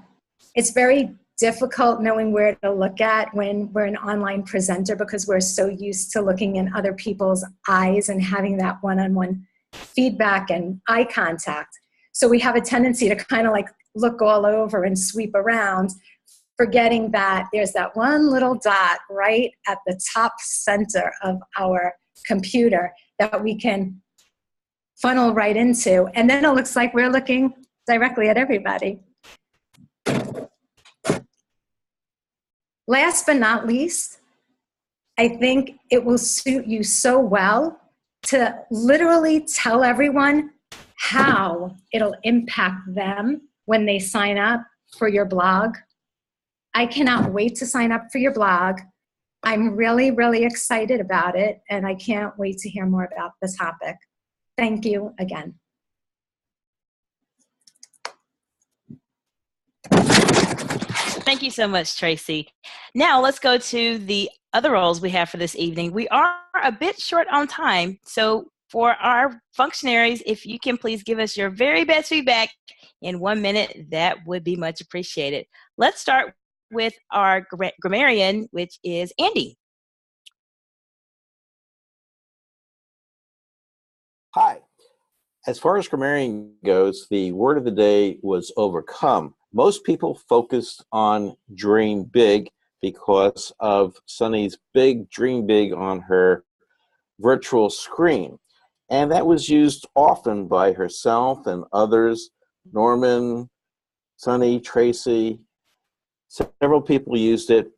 Speaker 15: it's very difficult knowing where to look at when we're an online presenter because we're so used to looking in other people's eyes and having that one-on-one feedback and eye contact. So we have a tendency to kind of like look all over and sweep around, forgetting that there's that one little dot right at the top center of our computer that we can funnel right into. And then it looks like we're looking directly at everybody. Last but not least, I think it will suit you so well to literally tell everyone how it'll impact them when they sign up for your blog. I cannot wait to sign up for your blog. I'm really, really excited about it, and I can't wait to hear more about the topic. Thank you again.
Speaker 13: Thank you so much, Tracy. Now let's go to the other roles we have for this evening. We are a bit short on time, so for our functionaries, if you can please give us your very best feedback in 1 minute, that would be much appreciated. Let's start with our grammarian, which is Andy.
Speaker 4: Hi. As far as grammarian goes, the word of the day was overcome. Most people focused on dream big because of Sunny's big dream big on her virtual screen. And that was used often by herself and others, Norman, Sunny, Tracy. Several people used it.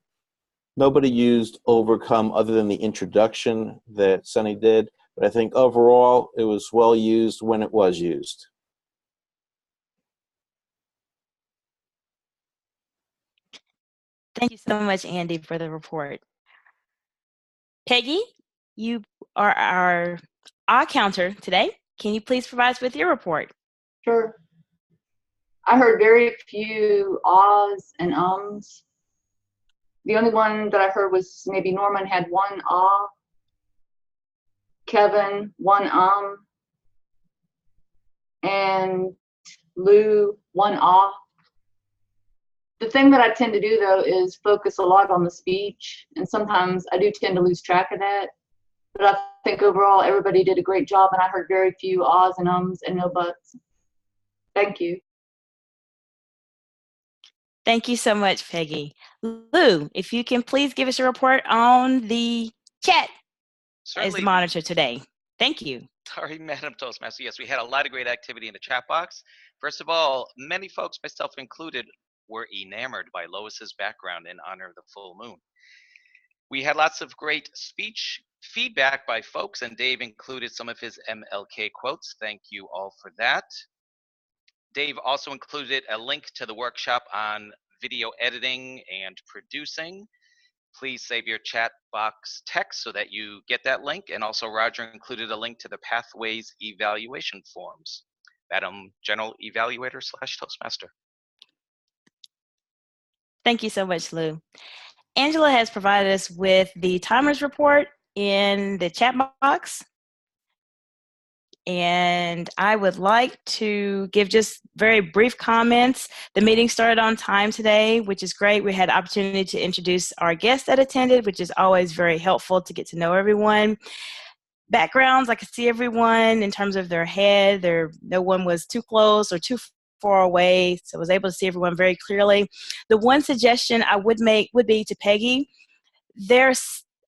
Speaker 4: Nobody used overcome other than the introduction that Sunny did. But I think overall, it was well used when it was used.
Speaker 13: Thank you so much, Andy, for the report. Peggy, you are our counter today. Can you please provide us with your report?
Speaker 3: Sure. I heard very few ahs and ums. The only one that I heard was maybe Norman had one ah, Kevin one and Lou one ah. The thing that I tend to do though is focus a lot on the speech, and sometimes I do tend to lose track of that. But I think overall everybody did a great job, and I heard very few ahs and ums and no buts. Thank you.
Speaker 13: Thank you so much, Peggy. Lou, if you can please give us a report on the chat as the monitor today. Thank you.
Speaker 6: Sorry, Madam Toastmaster. Yes, we had a lot of great activity in the chat box. First of all, many folks, myself included, were enamored by Lois's background in honor of the full moon. We had lots of great speech feedback by folks, and Dave included some of his MLK quotes. Thank you all for that. Dave also included a link to the workshop on video editing and producing. Please save your chat box text so that you get that link. And also Roger included a link to the Pathways evaluation forms. Madam General Evaluator / Toastmaster.
Speaker 13: Thank you so much, Lou. Angela has provided us with the timers report in the chat box. And I would like to give just very brief comments. The meeting started on time today, which is great. We had the opportunity to introduce our guests that attended, which is always very helpful to get to know everyone. Backgrounds, I could see everyone in terms of their head. No one was too close or too far away, so I was able to see everyone very clearly. The one suggestion I would make would be to Peggy.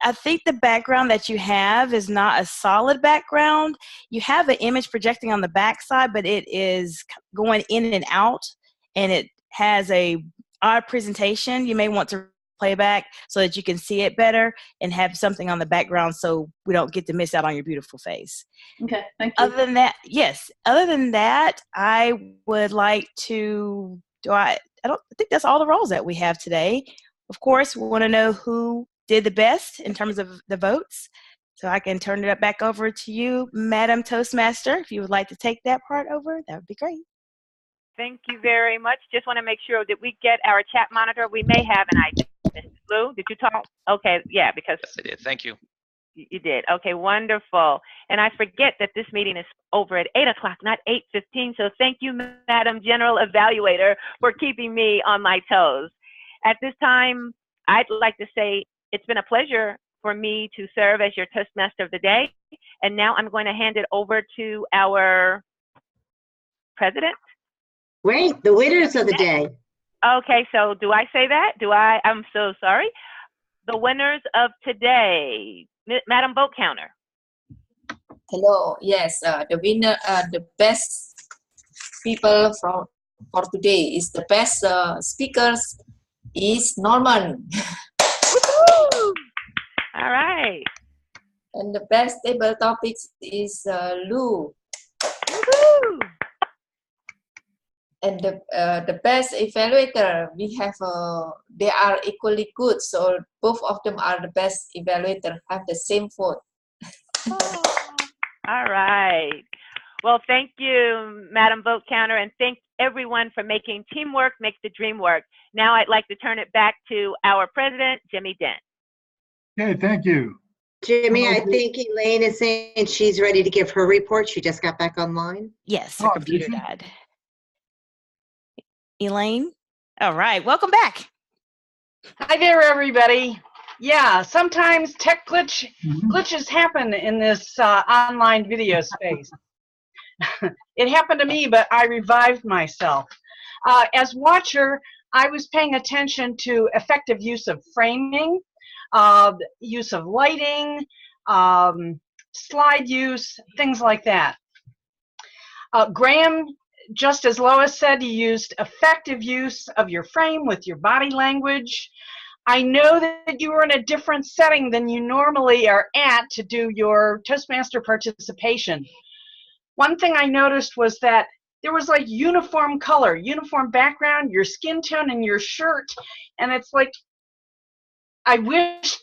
Speaker 13: I think the background that you have is not a solid background. You have an image projecting on the backside, but it is going in and out, and it has a odd presentation. You may want to play back so that you can see it better and have something on the background so we don't get to miss out on your beautiful face.
Speaker 3: Okay, thank you.
Speaker 13: Other than that, yes. Other than that, I would like to, I think that's all the roles that we have today. Of course, we want to know who did the best in terms of the votes. So I can turn it back over to you, Madam Toastmaster. If you would like to take that part over, that would be great.
Speaker 2: Thank you very much. Just want to make sure that we get our chat monitor. We may have an idea. Lou, did you talk? Okay, yeah, because
Speaker 6: yes, I did. Thank you.
Speaker 2: You did. Okay, wonderful. And I forget that this meeting is over at 8 o'clock, not 8:15. So thank you, Madam General Evaluator, for keeping me on my toes. At this time, I'd like to say it's been a pleasure for me to serve as your Toastmaster of the day. And now I'm going to hand it over to our president.
Speaker 14: Great, the winners of the day.
Speaker 2: Okay, so do I say that? I'm so sorry. The winners of today, Madam Vote Counter.
Speaker 5: Hello, yes, the winner, the best people for today is the best speakers is Norman.
Speaker 2: All right.
Speaker 5: And the best table topics is Lou.
Speaker 2: Woohoo!
Speaker 5: And the best evaluator, we have, they are equally good. So both of them are the best evaluator, have the same vote.
Speaker 2: Oh, all right. Well, thank you, Madam Vote Counter, and thank everyone for making teamwork make the dream work. Now I'd like to turn it back to our president, Jimmy Dent.
Speaker 1: Okay, thank you.
Speaker 14: Jimmy, I think Elaine is saying she's ready to give her report. She just got back online.
Speaker 13: Yes, her computer died. Elaine? All right, welcome back.
Speaker 16: Hi there, everybody. Yeah, sometimes tech glitches happen in this online video space. It happened to me, but I revived myself. As watcher, I was paying attention to effective use of framing, use of lighting, slide use, things like that. Graham, just as Lois said, you used effective use of your frame with your body language. I know that you were in a different setting than you normally are at to do your Toastmaster participation. One thing I noticed was that there was like uniform color, uniform background, your skin tone and your shirt, and it's like, I wish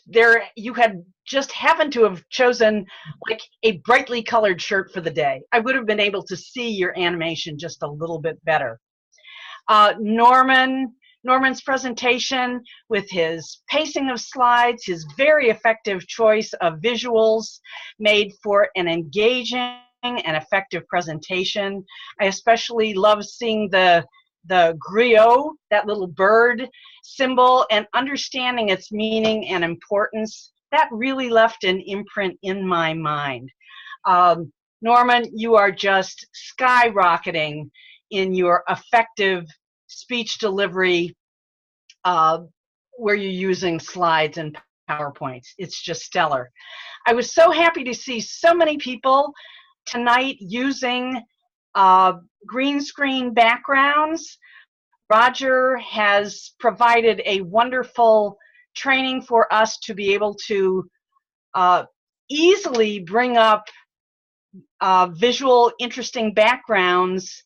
Speaker 16: you had just happened to have chosen like a brightly colored shirt for the day. I would have been able to see your animation just a little bit better. Norman's presentation with his pacing of slides, his very effective choice of visuals made for an engaging and effective presentation. I especially love seeing the griot, that little bird symbol, and understanding its meaning and importance. That really left an imprint in my mind. Norman, you are just skyrocketing in your effective speech delivery where you're using slides and PowerPoints. It's just stellar. I was so happy to see so many people tonight using green screen backgrounds. Roger has provided a wonderful training for us to be able to easily bring up visual, interesting backgrounds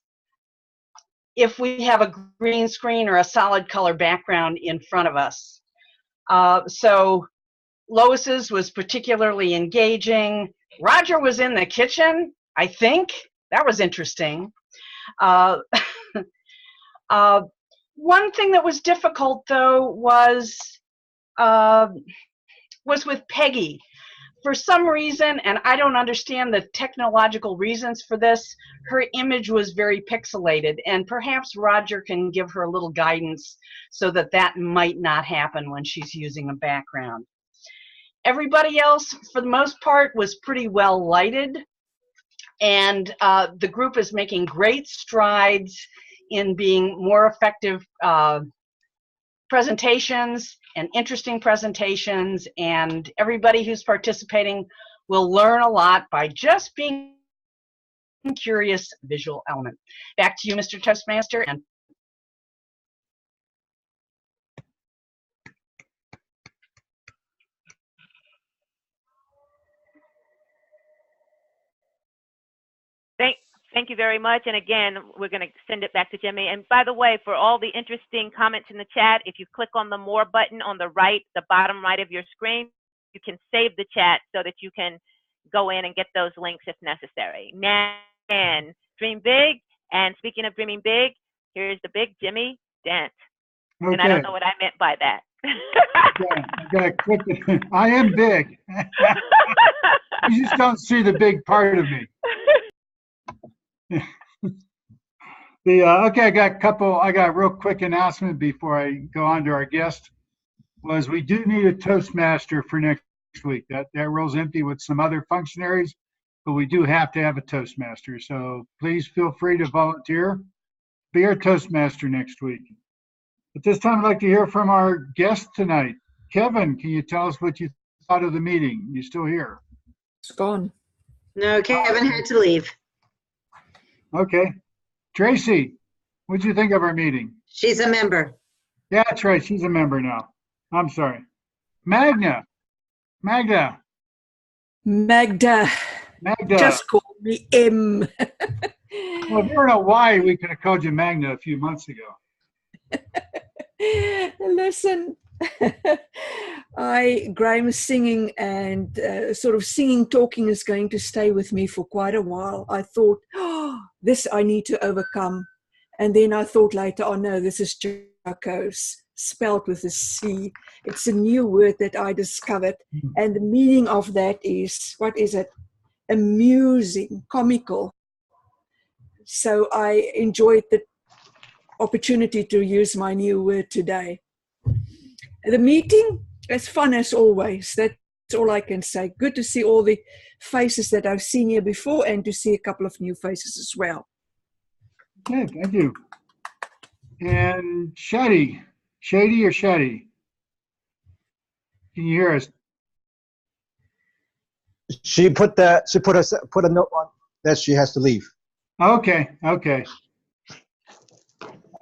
Speaker 16: if we have a green screen or a solid color background in front of us. So Lois's was particularly engaging. Roger was in the kitchen, I think. That was interesting. One thing that was difficult, though, was with Peggy. For some reason, and I don't understand the technological reasons for this, her image was very pixelated, and perhaps Roger can give her a little guidance so that that might not happen when she's using a background. Everybody else, for the most part, was pretty well lighted, and the group is making great strides in being more effective presentations and interesting presentations, and everybody who's participating will learn a lot by just being curious visual element. Back to you, Mr. Toastmaster. And
Speaker 2: Thank you very much. And again, we're going to send it back to Jimmy. And by the way, for all the interesting comments in the chat, if you click on the More button on the right, the bottom right of your screen, you can save the chat so that you can go in and get those links if necessary. Now, and dream big. And speaking of dreaming big, here's the big Jimmy Dent. Okay. And I don't know what I meant by that.
Speaker 1: Yeah, I gotta click it. I am big. You just don't see the big part of me. Okay, I got a real quick announcement before I go on to our guest. We do need a Toastmaster for next week. That role's empty with some other functionaries, but we do have to have a Toastmaster. So please feel free to volunteer. Be our Toastmaster next week. At this time, I'd like to hear from our guest tonight. Kevin, can you tell us what you thought of the meeting? You still here?
Speaker 17: It's gone.
Speaker 14: No, Kevin had to leave.
Speaker 1: Okay. Tracy, what'd you think of our meeting?
Speaker 14: She's a member.
Speaker 1: Yeah, that's right. She's a member now. I'm sorry. Magna, Magda.
Speaker 17: Magda.
Speaker 1: Magda.
Speaker 17: Just call me M.
Speaker 1: Well, if you were in Hawaii, we could have called you Magda a few months ago.
Speaker 17: Listen, Graham's singing and sort of singing, talking is going to stay with me for quite a while. I thought, oh, this I need to overcome. And then I thought later, oh no, this is jocose, spelled with a C. It's a new word that I discovered. And the meaning of that is, what is it? Amusing, comical. So I enjoyed the opportunity to use my new word today. The meeting is fun as always. That's all I can say. Good to see all the faces that I've seen here before and to see a couple of new faces as well.
Speaker 1: Okay, thank you. And Shady or Shady? Can you hear us?
Speaker 18: She put a note on that she has to leave.
Speaker 1: Okay.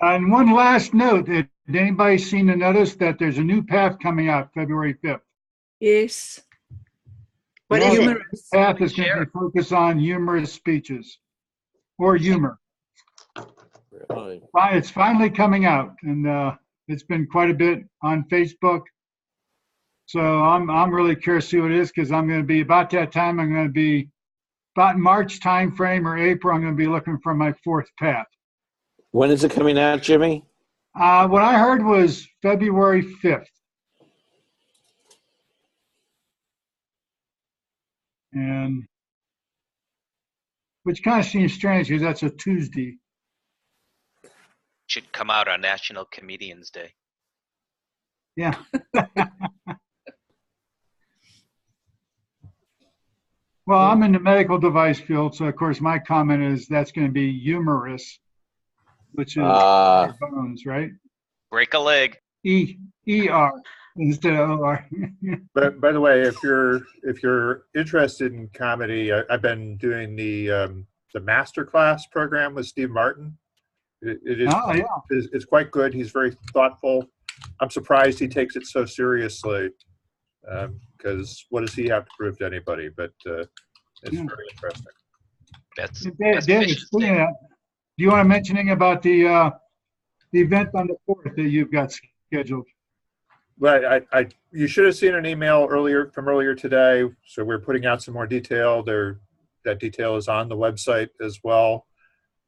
Speaker 1: And one last note, did anybody seen the notice that there's a new path coming out February 5th?
Speaker 17: Yes.
Speaker 1: What is it? The path is going to be focused on humorous speeches or humor.
Speaker 4: Really?
Speaker 1: It's finally coming out, and it's been quite a bit on Facebook. So I'm really curious to see what it is, because I'm going to be about that time. I'm going to be about March time frame or April. I'm going to be looking for my fourth path.
Speaker 4: When is it coming out, Jimmy?
Speaker 1: What I heard was February 5th. And which kind of seems strange because that's a Tuesday.
Speaker 6: Should come out on National Comedians Day.
Speaker 1: Yeah. Well, I'm in the medical device field, so of course my comment is that's going to be humorous, which is bones, right?
Speaker 6: Break a leg.
Speaker 1: E-R instead of O-R.
Speaker 10: But by the way, if you're interested in comedy, I've been doing the master class program with Steve Martin. It is it's quite good. He's very thoughtful. I'm surprised he takes it so seriously, because what does he have to prove to anybody? But it's very interesting.
Speaker 1: David, do you want to mention anything about the event on the 4th that you've got scheduled?
Speaker 10: Well, you should have seen an email earlier today. So we're putting out some more detail. That detail is on the website as well.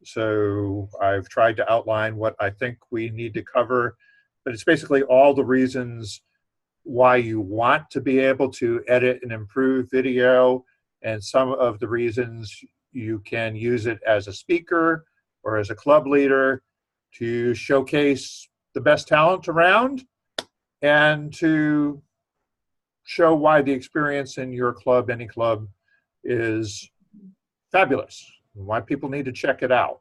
Speaker 10: So I've tried to outline what I think we need to cover, but it's basically all the reasons why you want to be able to edit and improve video, and some of the reasons you can use it as a speaker or as a club leader to showcase the best talent around and to show why the experience in your club, any club, is fabulous, and why people need to check it out.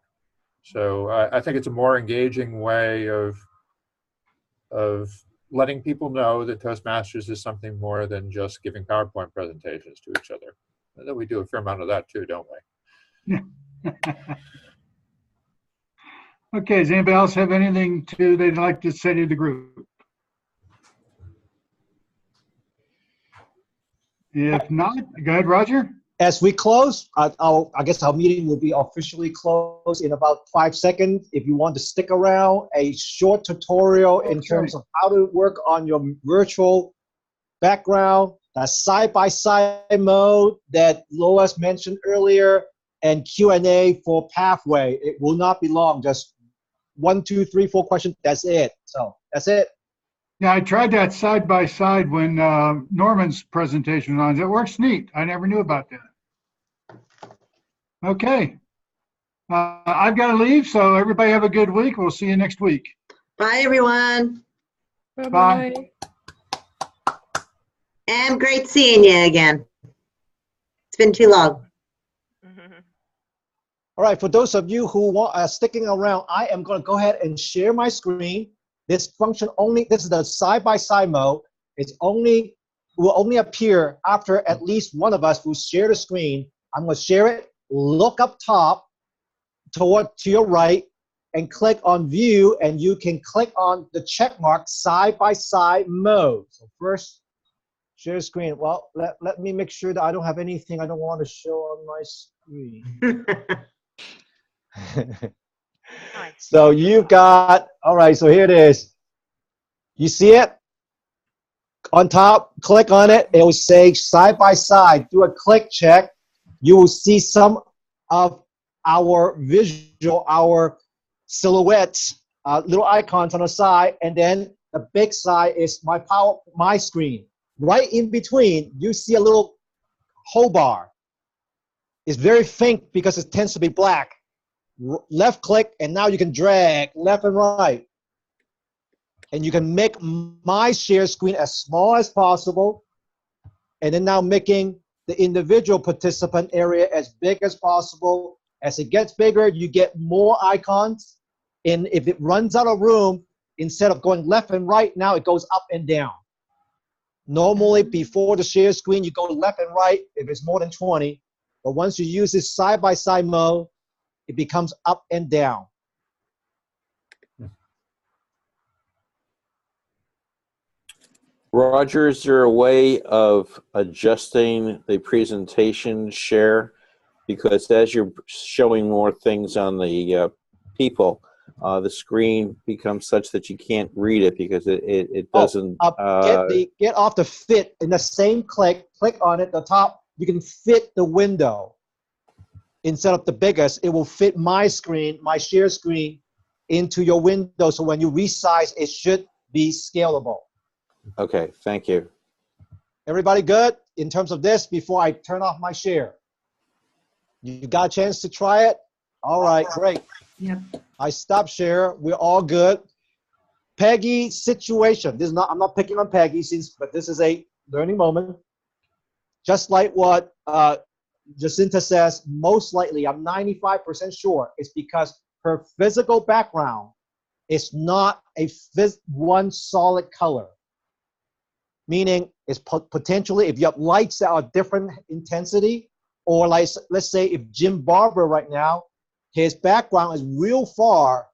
Speaker 10: So I think it's a more engaging way of letting people know that Toastmasters is something more than just giving PowerPoint presentations to each other. And then we do a fair amount of that too, don't we?
Speaker 1: Okay, does anybody else have anything they'd like to say to the group? If not, go ahead, Roger.
Speaker 18: As we close, I guess our meeting will be officially closed in about 5 seconds. If you want to stick around, a short tutorial in terms of how to work on your virtual background, that side-by-side mode that Lois mentioned earlier, and Q&A for Pathway. It will not be long, just 1, 2, 3, 4 questions. That's it. So that's it.
Speaker 1: Yeah, I tried that side-by-side when Norman's presentation was on. It works neat. I never knew about that. Okay. I've got to leave, so everybody have a good week. We'll see you next week.
Speaker 14: Bye, everyone.
Speaker 1: Bye.
Speaker 14: And great seeing you again. It's been too long.
Speaker 18: All right, for those of you who are sticking around, I am going to go ahead and share my screen. This function this is the side-by-side mode. Will only appear after at least one of us will share the screen. I'm going to share it. Look up top to your right and click on view, and you can click on the check mark side-by-side mode. So first Share screen. Well, let me make sure that I don't have anything I don't want to show on my screen. So you got, all right, so here it is. You see it? On top, click on it. It will say side by side. Do a click check. You will see some of our visual, our silhouettes, little icons on the side, and then the big side is my screen. Right in between, you see a little hole bar. It's very faint because it tends to be black. Left click, and now you can drag left and right. And you can make my share screen as small as possible. And then now making the individual participant area as big as possible. As it gets bigger, you get more icons. And if it runs out of room, instead of going left and right, now it goes up and down. Normally, before the share screen, you go left and right if it's more than 20. But once you use this side-by-side mode, it becomes up and down.
Speaker 4: Roger, is there a way of adjusting the presentation share? Because as you're showing more things on the people, the screen becomes such that you can't read it because it doesn't.
Speaker 18: Get off the fit in the same click on it, the top, you can fit the window. Instead of the biggest, it will fit my screen, my share screen, into your window. So when you resize, it should be scalable.
Speaker 4: Okay, thank you.
Speaker 18: Everybody good in terms of this before I turn off my share? You got a chance to try it? All right, great.
Speaker 17: Yep.
Speaker 18: I stopped share. We're all good. Peggy situation. This is not, I'm not picking on Peggy, but this is a learning moment. Just like what Jacinta says, most likely, I'm 95% sure, it's because her physical background is not one solid color. Meaning, it's potentially, if you have lights that are different intensity, or like, let's say if Jim Barber right now, his background is real far,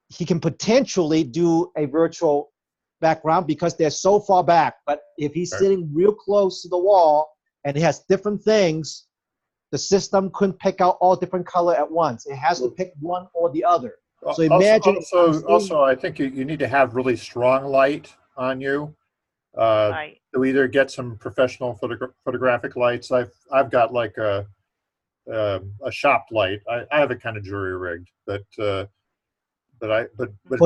Speaker 18: he can potentially do a virtual background because they're so far back. But if he's sitting real close to the wall and he has different things, the system couldn't pick out all different color at once. It has to pick one or the other. So imagine.
Speaker 10: Also, I think you need to have really strong light on you.
Speaker 2: Right.
Speaker 10: To either get some professional photographic lights. I've got like a shop light. I have it kind of jury rigged, but
Speaker 18: for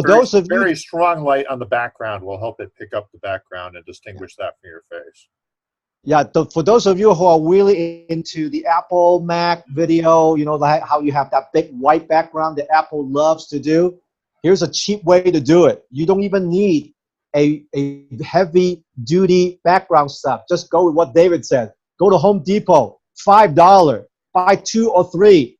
Speaker 18: those of you,
Speaker 10: very strong light on the background will help it pick up the background and distinguish that from your face.
Speaker 18: Yeah, for those of you who are really into the Apple Mac video, you know, how you have that big white background that Apple loves to do. Here's a cheap way to do it. You don't even need a heavy duty background stuff. Just go with what David said. Go to Home Depot, $5, buy 2 or 3,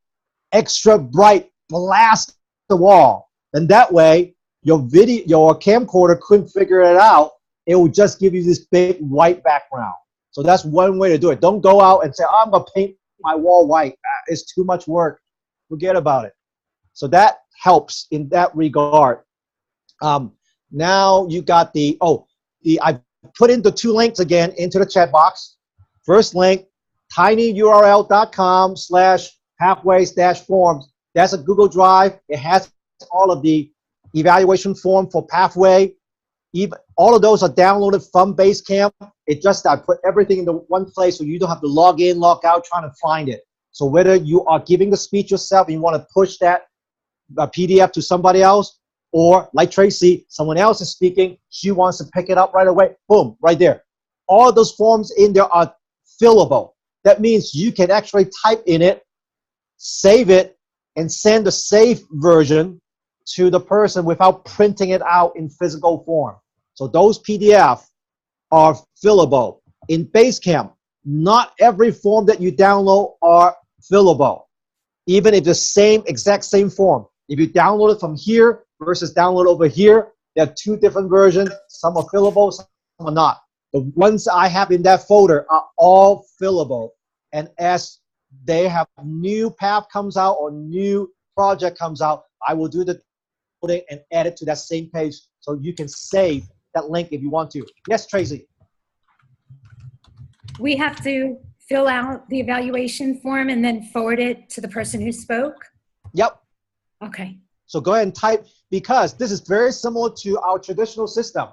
Speaker 18: extra bright, blast the wall. And that way, your camcorder couldn't figure it out. It will just give you this big white background. So that's one way to do it. Don't go out and say, oh, I'm going to paint my wall white. It's too much work. Forget about it. So that helps in that regard. Now you got I put in the 2 links again into the chat box. First link, tinyurl.com/pathways-forms. That's a Google Drive. It has all of the evaluation form for Pathway. All of those are downloaded from Basecamp. It just, I put everything into one place so you don't have to log in, log out, trying to find it. So whether you are giving the speech yourself and you want to push that PDF to somebody else, or like Tracy, someone else is speaking, she wants to pick it up right away, boom, right there. All of those forms in there are fillable. That means you can actually type in it, save it, and send the saved version to the person without printing it out in physical form. So those PDF are fillable. In Basecamp, not every form that you download are fillable, even if the exact same form. If you download it from here versus download over here, there are 2 different versions. Some are fillable, some are not. The ones I have in that folder are all fillable. And as they have new path comes out or new project comes out, I will do the coding and add it to that same page so you can save that link if you want to. Yes, Tracy?
Speaker 15: we have to fill out the evaluation form and then forward it to the person who spoke?
Speaker 18: Yep.
Speaker 15: Okay.
Speaker 18: So go ahead and type, because this is very similar to our traditional system.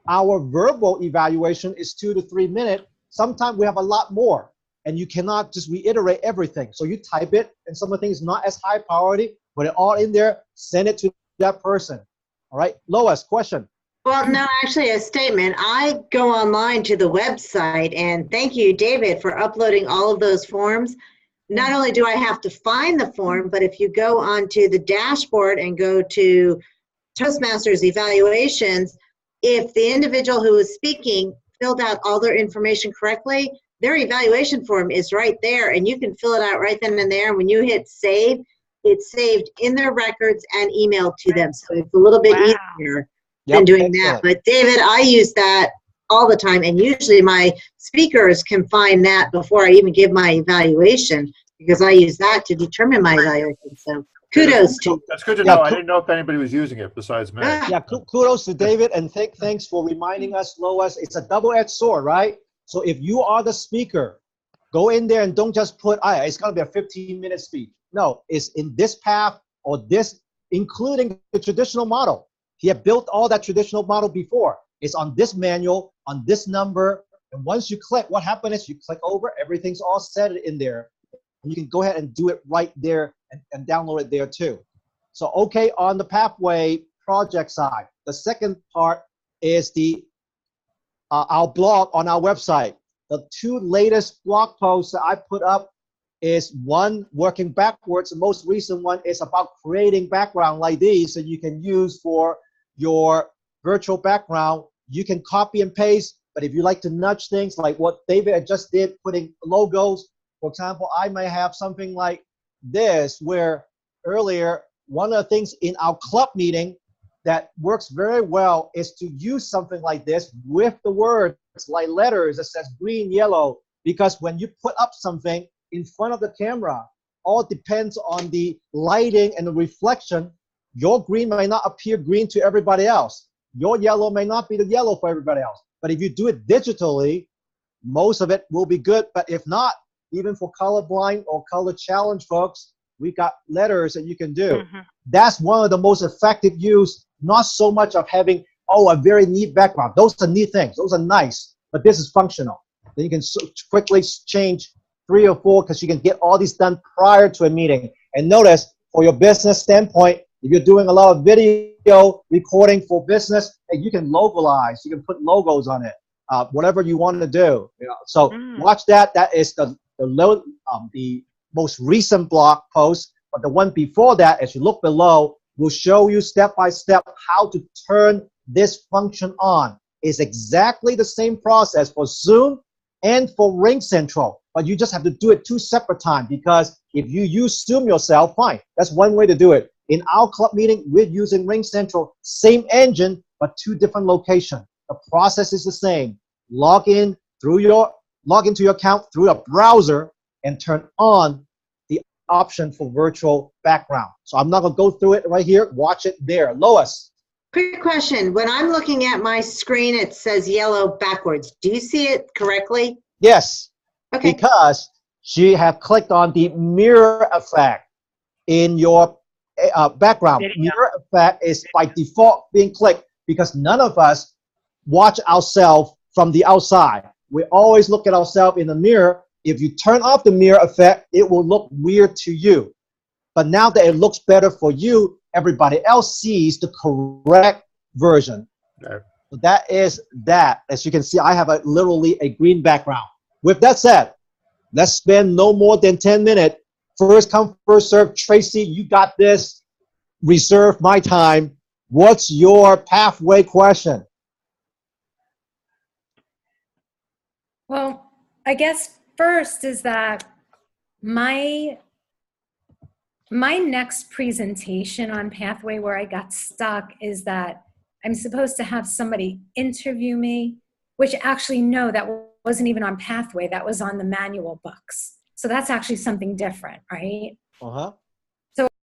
Speaker 18: Our verbal evaluation is 2 to 3 minutes. Sometimes we have a lot more, and you cannot just reiterate everything. So you type it, and some of the things not as high priority, put it all in there, send it to that person. All right, Lois, question.
Speaker 14: Well, no, actually a statement. I go online to the website, and thank you, David, for uploading all of those forms. Not only do I have to find the form, but if you go onto the dashboard and go to Toastmasters evaluations, if the individual who is speaking filled out all their information correctly, their evaluation form is right there, and you can fill it out right then and there. And when you hit save, it's saved in their records and emailed to them. So it's a little bit easier than doing that. But David, I use that all the time, and usually my speakers can find that before I even give my evaluation, because I use that to determine my evaluation. So kudos to.
Speaker 10: That's good to know. I didn't know if anybody was using it besides me.
Speaker 18: Yeah, kudos to David, and thanks for reminding us, Lois. It's a double-edged sword, right? So if you are the speaker, go in there and don't just put, it's going to be a 15-minute speech. No, it's in this path or this, including the traditional model. He had built all that traditional model before. It's on this manual, on this number, and once you click, what happens is you click over, everything's all set in there. And you can go ahead and do it right there and download it there too. So, okay, on the Pathway project side, the second part is the our blog on our website. The 2 latest blog posts that I put up is one working backwards. The most recent one is about creating background like these that you can use for your virtual background. You can copy and paste, but if you like to nudge things like what David just did, putting logos, for example, I may have something like this, where earlier, one of the things in our club meeting that works very well is to use something like this with the words like letters that says green, yellow, because when you put up something in front of the camera, all depends on the lighting and the reflection. Your green may not appear green to everybody else. Your yellow may not be the yellow for everybody else. But if you do it digitally, most of it will be good. But if not, even for colorblind or color challenge folks, we got letters that you can do. That's one of the most effective use, not so much of having, a very neat background. Those are neat things. Those are nice, but this is functional. Then you can quickly change 3 or 4 because you can get all these done prior to a meeting. And notice, for your business standpoint, if you're doing a lot of video recording for business, you can localize. You can put logos on it, whatever you want to do. So watch that. That is the most recent blog post. But the one before that, as you look below, will show you step by step how to turn this function on. It's exactly the same process for Zoom and for Ring Central, but you just have to do it 2 separate times, because if you use Zoom yourself, fine. That's one way to do it. In our club meeting, we're using Ring Central, same engine, but 2 different locations. The process is the same. Log into your account through a browser and turn on the option for virtual background. So I'm not going to go through it right here. Watch it there. Lois.
Speaker 14: Quick question. When I'm looking at my screen, it says yellow backwards. Do you see it correctly?
Speaker 18: Yes.
Speaker 14: Okay.
Speaker 18: Because she have clicked on the mirror effect in your background. Mirror effect is by default being clicked because none of us watch ourselves from the outside. We always look at ourselves in the mirror. If you turn off the mirror effect, it will look weird to you. But now that it looks better for you, everybody else sees the correct version.
Speaker 10: Okay.
Speaker 18: So that is that. As you can see, I have literally a green background. With that said, let's spend no more than 10 minutes. First come, first serve. Tracy, you got this. Reserve my time. What's your pathway question?
Speaker 15: Well, I guess first is that my next presentation on Pathway, where I got stuck, is that I'm supposed to have somebody interview me, which actually, no, that wasn't even on Pathway. That was on the manual books. So that's actually something different, right?
Speaker 18: Uh-huh.